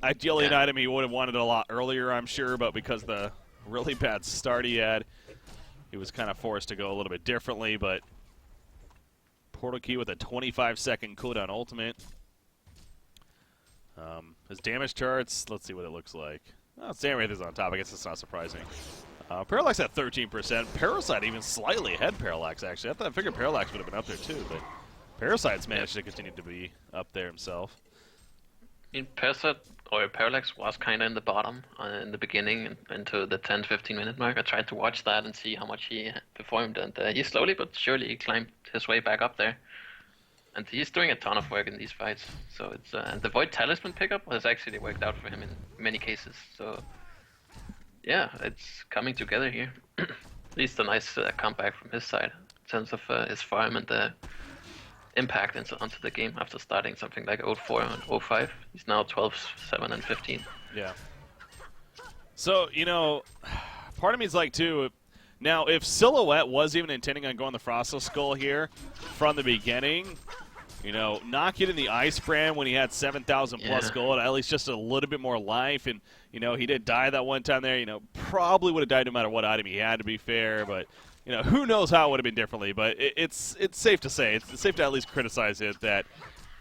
Ideally, an item he would have wanted a lot earlier, I'm sure, but because the really bad start he had, he was kind of forced to go a little bit differently. But portal key with a 25-second cooldown ultimate. His damage charts, let's see what it looks like. Oh, Samwraith is on top. I guess it's not surprising. Parallax at 13%. Parasite even slightly ahead Parallax, actually. I figured Parallax would have been up there, too, but Parasite's managed to continue to be up there himself. I mean, Parasite or Parallax was kind of in the bottom in the beginning into the 10-15 minute mark. I tried to watch that and see how much he performed, and he slowly but surely climbed his way back up there. And he's doing a ton of work in these fights. So it's and the Void Talisman pickup has actually worked out for him in many cases. So yeah, it's coming together here. At least a nice comeback from his side in terms of his farm and the impact onto the game after starting something like 0-4 and 0-5. He's now 12-7 and 15. Yeah. So, you know, part of me is like, too, now if Silhouette was even intending on going the Frostless Skull here from the beginning, you know, not getting the Ice Brand when he had 7,000 plus gold, at least just a little bit more life, and, you know, he did die that one time there, you know, probably would have died no matter what item he had, to be fair, but you know, who knows how it would have been differently, but it's safe to say, it's safe to at least criticize it, that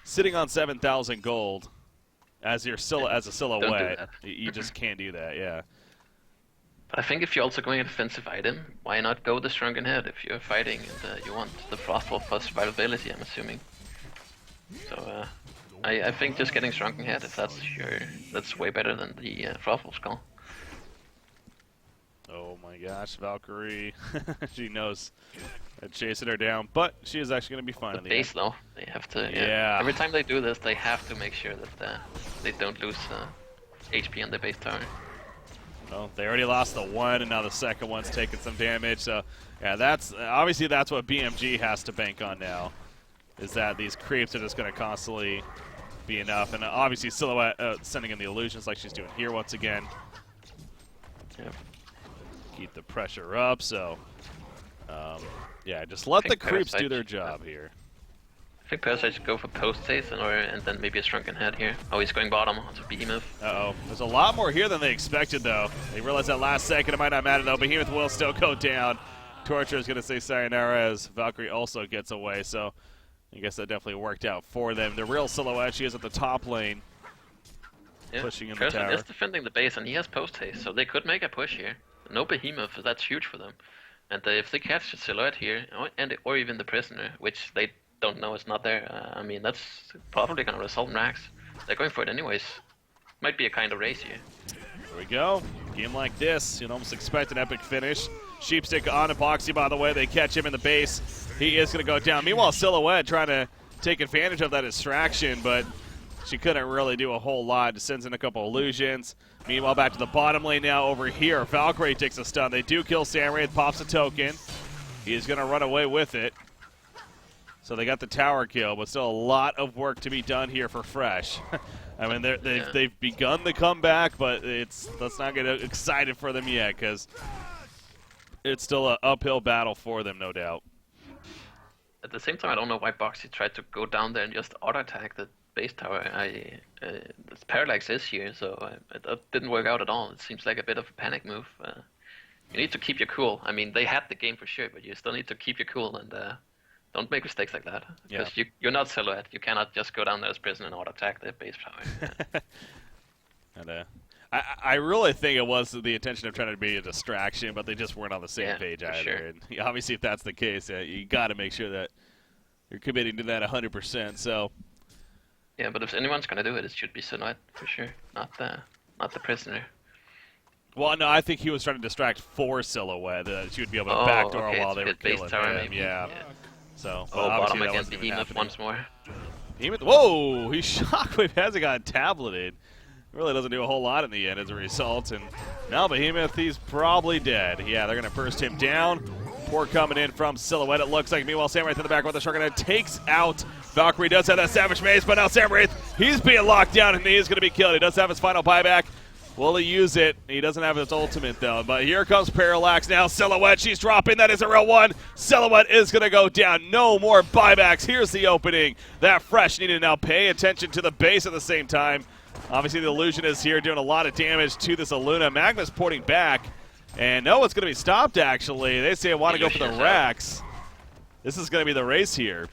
sitting on 7,000 gold as a silhouette, you just can't do that, yeah. But I think if you're also going a defensive item, why not go the Shrunken Head if you're fighting and you want the Frostwolf plus survivability, I'm assuming. So I think just getting Shrunken Head, if that's way better than the Frostwolf Skull. Oh my gosh, Valkyrie. She knows chasing her down, but she is actually going to be fine in the base end. though, they have to. Yeah. Every time they do this, they have to make sure that they don't lose HP on the base tower. Well, they already lost the one, and now the second one's taking some damage. So, yeah, that's obviously that's what BMG has to bank on now, is that these creeps are just going to constantly be enough. And obviously Silhouette sending in the illusions like she's doing here once again. Yep. Keep the pressure up, so yeah, just let the creeps do their job here. I think Parasite should go for post haste and then maybe a Shrunken Head here. Oh, he's going bottom onto Behemoth. Uh-oh. There's a lot more here than they expected, though. They realized that last second it might not matter, though. Behemoth will still go down. Torture is going to say sayonara as Valkyrie also gets away, so I guess that definitely worked out for them. The real Silhouette, she is at the top lane, pushing in the tower. Is defending the base, and he has post haste, so they could make a push here. No Behemoth, that's huge for them. And if they catch the Silhouette here, or even the Prisoner, which they don't know is not there, I mean, that's probably going to result in racks. They're going for it anyways. Might be a kind of race here. Here we go. Game like this, you'd almost expect an epic finish. Sheepstick on Epoxy, by the way. They catch him in the base. He is going to go down. Meanwhile, Silhouette trying to take advantage of that distraction, but she couldn't really do a whole lot. Just sends in a couple illusions. Meanwhile, back to the bottom lane now over here. Valkyrie takes a stun. They do kill Samurai. Pops a token. He is going to run away with it. So they got the tower kill, but still a lot of work to be done here for Fresh. I mean, they've begun the comeback, but let's not get excited for them yet, because it's still an uphill battle for them, no doubt. At the same time, I don't know why Boxy tried to go down there and just auto-attack the base tower. This Parallax is here, so it didn't work out at all. It seems like a bit of a panic move. You need to keep your cool. I mean, they had the game for sure, but you still need to keep your cool and don't make mistakes like that. Because you're not Silhouette. You cannot just go down there as Prisoner and auto-attack the base tower. And I really think it was the intention of trying to be a distraction, but they just weren't on the same page either. Sure. And obviously, if that's the case, you got to make sure that you're committing to that 100%. So. Yeah, but if anyone's gonna do it, it should be Silhouette for sure, not the Prisoner. Well, no, I think he was trying to distract for Silhouette. She would be able to backdoor while they were killing him. Maybe. Yeah. So, bottom against Behemoth once more. Behemoth, whoa! He Shockwave hasn't got tableted. Really doesn't do a whole lot in the end as a result. And now Behemoth, he's probably dead. Yeah, they're going to burst him down. Poor coming in from Silhouette, it looks like. Meanwhile, Samurai in the back with the Shark takes out Valkyrie. Does have that Savage Maze, but now Samurai, he's being locked down and he is going to be killed. He does have his final buyback. Will he use it? He doesn't have his ultimate, though. But here comes Parallax now. Silhouette, she's dropping. That is a real one. Silhouette is going to go down. No more buybacks. Here's the opening. That Fresh needed to now pay attention to the base at the same time. Obviously, the Illusion is here doing a lot of damage to this Aluna. Magma's porting back. And no, it's going to be stopped, actually. They say I want to go for the racks. This is going to be the race here.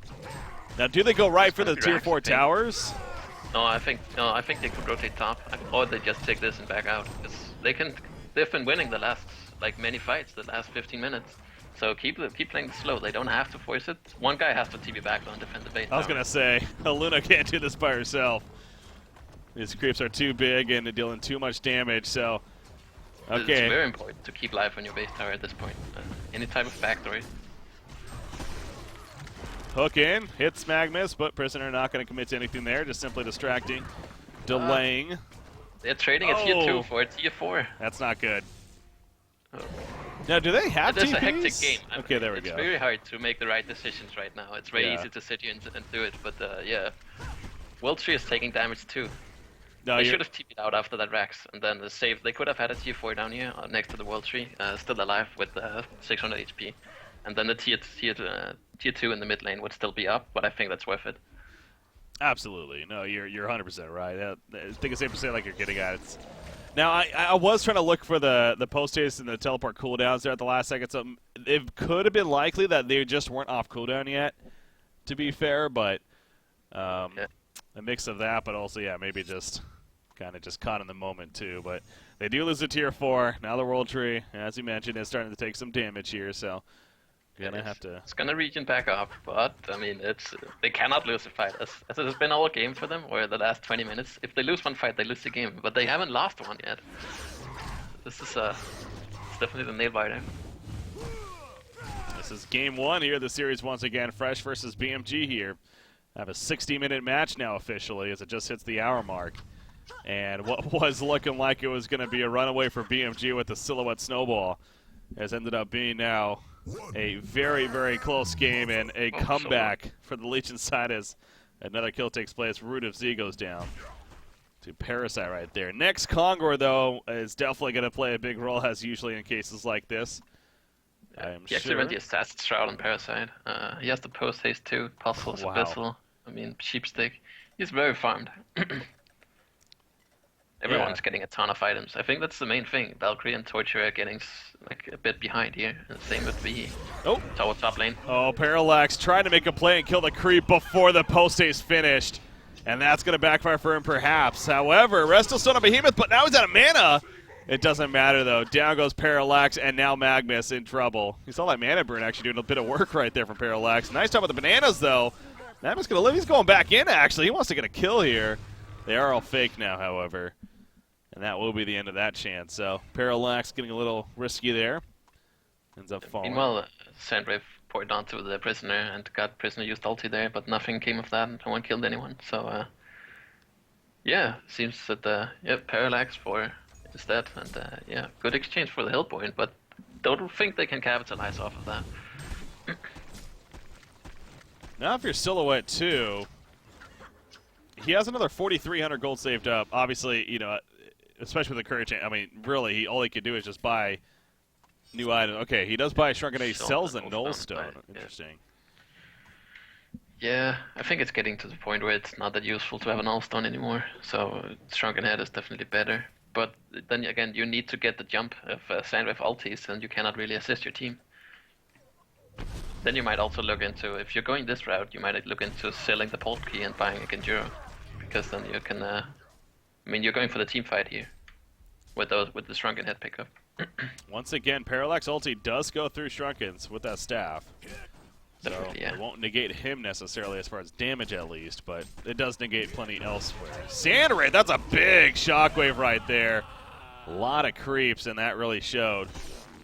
Now, do they go right for the Tier 4 towers? No, I think they could rotate top, or they just take this and back out. They've been winning the last many fights, the last 15 minutes. So keep playing slow. They don't have to force it. One guy has to TP back and defend the base. I was going to say, Luna can't do this by herself. These creeps are too big and dealing too much damage, so... Okay. It's very important to keep life on your base tower at this point. Any type of backdoor. Hook in, hits Magnus, but Prisoner not going to commit to anything there, just simply distracting, delaying. They're trading a tier 2 for a tier 4. That's not good. Oh. Now, do they have TPs? It's a hectic game. Okay, there we go. It's very hard to make the right decisions right now. It's very easy to sit here and do it, but yeah. World 3 is taking damage too. No, they should have TP'd out after that Rax, and then save. They could have had a tier 4 down here next to the World 3, still alive with 600 HP. And then the tier 2 in the mid lane would still be up, but I think that's worth it. Absolutely. No, you're 100% right. I think it's safe to say like you're getting at it. Now, I was trying to look for the post-haste and the teleport cooldowns there at the last second. So it could have been likely that they just weren't off cooldown yet, to be fair. But a mix of that, but also, yeah, maybe just kind of just caught in the moment, too. But they do lose a tier 4. Now the World Tree, as you mentioned, is starting to take some damage here. So gonna have to. It's gonna regen back up, but I mean, they cannot lose a fight. As it has been all game for them, or the last 20 minutes. If they lose one fight, they lose the game, but they haven't lost one yet. This is it's definitely the nail biter. This is game 1 here. The series once again, Fresh versus BMG here. I have a 60-minute match now officially, as it just hits the hour mark. And what was looking like it was going to be a runaway for BMG with the Silhouette Snowball has ended up being now a very, very close game and a comeback for the Legion side as another kill takes place. Root of Z goes down to Parasite right there. Next Kongor, though, is definitely going to play a big role, as usually in cases like this. He actually ran the Assassin's Shroud on Parasite. He has the post-haste too, Puzzles, Abyssal, I mean, Sheepstick. He's very farmed. Everyone's getting a ton of items. I think that's the main thing. Valkyrie and Torture are getting like a bit behind here. And same with VE. Oh, towards top lane. Oh, Parallax trying to make a play and kill the creep before the post haste finished. And that's going to backfire for him perhaps. However, Restal still on Behemoth, but now he's out of mana. It doesn't matter though. Down goes Parallax, and now Magnus in trouble. You saw that mana burn actually doing a bit of work right there from Parallax. Nice job with the bananas though. Magnus going to live. He's going back in actually. He wants to get a kill here. They are all fake now, however. And that will be the end of that chance. So Parallax getting a little risky there. Ends up falling. Meanwhile, Sandwave poured onto the Prisoner and got Prisoner used ulti there, but nothing came of that. No one killed anyone. So yeah, seems that Parallax for instead, and yeah, good exchange for the hill point, but don't think they can capitalize off of that. Now if you're Silhouette too, he has another 4,300 gold saved up. Obviously, you know, especially with the current change, I mean, really, all he could do is just buy new items. Okay, he does buy a Shrunken Ace, sells the Nullstone. Interesting. Yeah, I think it's getting to the point where it's not that useful to have a Nullstone anymore, so Shrunken Head is definitely better. But then again, you need to get the jump of Sandwave ultis, and you cannot really assist your team. Then you might also look into, if you're going this route, you might look into selling the Pulse Key and buying a Genjuro, because then you can, I mean, you're going for the team fight here with the Shrunken Head pickup. Once again, Parallax ulti does go through Shrunkens with that staff. So it won't negate him necessarily as far as damage at least, but it does negate plenty elsewhere. Sandray, that's a big shockwave right there. A lot of creeps, and that really showed.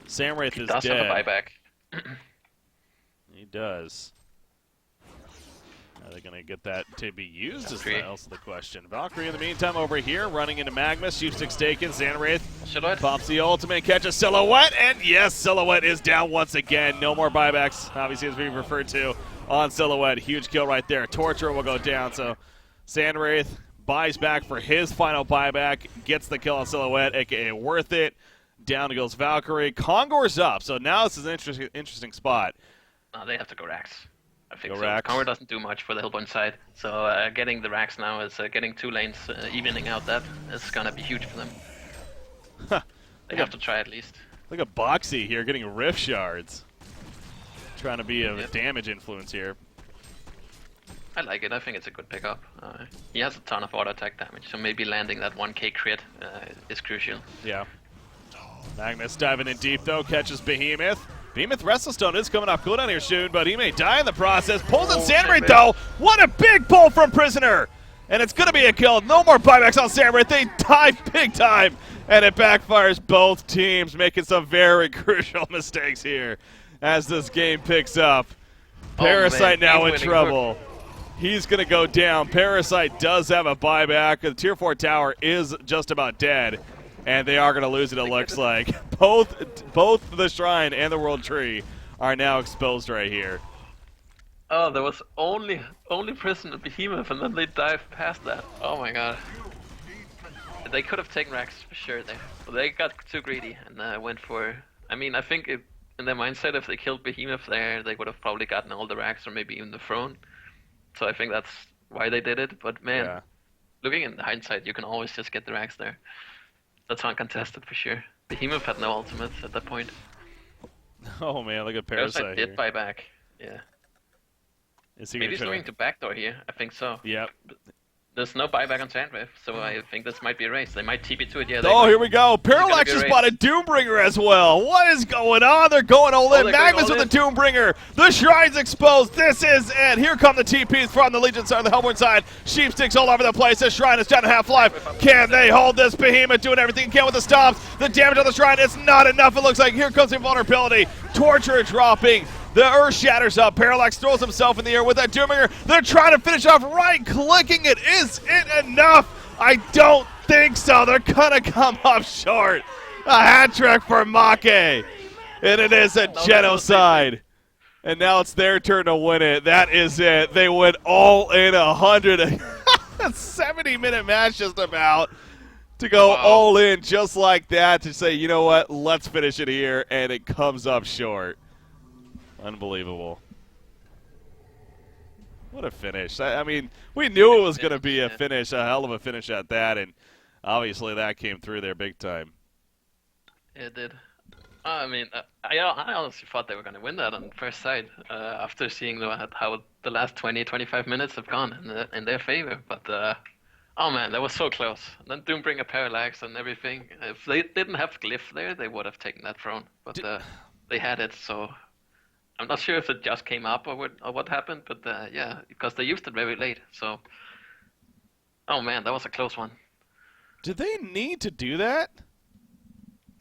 Samwraith is dead. He does have a buyback. He does. Are they going to get that to be used is also the question. Valkyrie in the meantime over here, running into Magnus. Sheepstick's taken. Xanaraith pops the ultimate, catches Silhouette, and yes, Silhouette is down once again. No more buybacks, obviously, as we referred to on Silhouette. Huge kill right there. Torture will go down, so Xanaraith buys back for his final buyback, gets the kill on Silhouette, a.k.a. worth it. Down goes Valkyrie. Kongor's up, so now this is an interesting spot. They have to go Rax. I think so. Kongor doesn't do much for the Hillpoint side, so getting the Rax now is getting two lanes, evening out that is going to be huge for them. They have to try at least. Look at Boxy here getting Rift Shards. Trying to be a damage influence here. I like it. I think it's a good pickup. He has a ton of auto attack damage, so maybe landing that 1k crit is crucial. Yeah. Magnus diving in deep though, catches Behemoth. Behemoth Restlestone is coming off cooldown here soon, but he may die in the process. Pulls in Sandwraith, Sandwraith. though. What a big pull from Prisoner! And it's going to be a kill. No more buybacks on Sandwraith. They die big time, and it backfires both teams, making some very crucial mistakes here as this game picks up. Parasite now in trouble. He's going to go down. Parasite does have a buyback. The Tier 4 tower is just about dead, and they are going to lose it, it looks like. Both the Shrine and the World Tree are now exposed right here. Oh, there was only Prisoner Behemoth, and then they dived past that. Oh my god. They could have taken Rax for sure there. But they got too greedy and went for... I mean, I think in their mindset, if they killed Behemoth there, they would have probably gotten all the Rax or maybe even the throne. So I think that's why they did it. But man, Yeah. looking in hindsight, you can always just get the Rax there. That's uncontested for sure. Behemoth had no ultimates at that point. Oh man, look at Parasite did here. buy back. Yeah. Is he Maybe gonna he's try looking to backdoor here. I think so. Yep. There's no buyback on Sandwraith, so I think this might be a race. They might TP to it. Yeah. Oh, here we go. Parallax be a has race. spotted Doombringer as well. What is going on? They're going all in. they're going Magnus all with the Doombringer. The Shrine's exposed. This is it. Here come the TPs from the Legion side, the Hellborn side. Sheepsticks all over the place. The Shrine is down to half life. Can they hold this Behemoth? Doing everything he can with the stomps. The damage on the Shrine is not enough. It looks like here comes invulnerability. Torture dropping. The Earth shatters up. Parallax throws himself in the air with that Doombringer. They're trying to finish off right-clicking it. Is it enough? I don't think so. They're going to come up short. A hat trick for Make. And it is a genocide. And now it's their turn to win it. That is it. They went all in 100. A 70-minute match just about to go all in just like that to say, you know what, let's finish it here. And it comes up short. Unbelievable. What a finish. I mean, we knew it was going to be a finish, a hell of a finish at that, and obviously that came through there big time. It did. I mean, I honestly thought they were going to win that on first sight after seeing how the last 20-25 minutes have gone in their favor. But, oh man, that was so close. And then Doombringer Parallax and everything. If they didn't have Glyph there, they would have taken that throne. But they had it, so... I'm not sure if it just came up or what happened, but yeah, because they used it very late. So, oh man, that was a close one. Did they need to do that?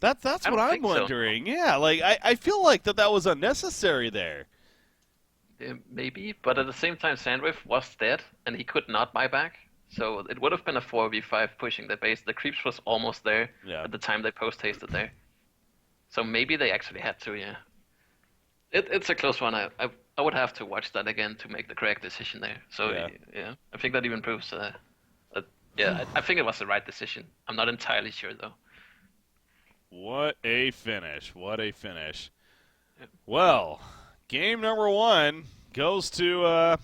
That's what I'm wondering. So. Yeah, like I feel like that was unnecessary there. Yeah, maybe, but at the same time, Sandwraith was dead and he could not buy back. So it would have been a 4v5 pushing the base. The creeps was almost there at the time they post-hasted there. So maybe they actually had to, yeah. It's a close one. I would have to watch that again to make the correct decision there. So yeah I think that even proves that. Yeah, I think it was the right decision. I'm not entirely sure though. What a finish! What a finish! Yeah. Well, game number 1 goes to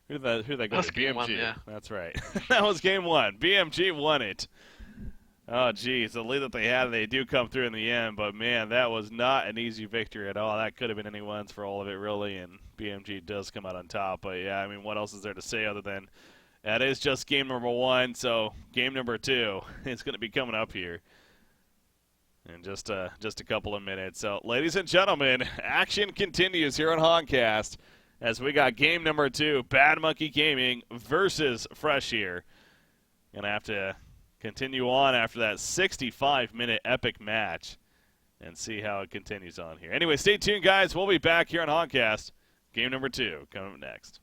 who that go to? BMG. One, yeah. That's right. That was game 1. BMG won it. Oh, geez, the lead that they had, they do come through in the end, but, man, that was not an easy victory at all. That could have been anyone's for all of it, really, and BMG does come out on top. But, yeah, I mean, what else is there to say other than that is just game number 1, so game number 2 is going to be coming up here in just a couple of minutes. So, ladies and gentlemen, action continues here on Honcast as we got game number 2, Bad Monkey Gaming versus Fresh here. Going to have to continue on after that 65-minute epic match and see how it continues on here. Anyway, stay tuned, guys. We'll be back here on Honcast. Game number 2 coming up next.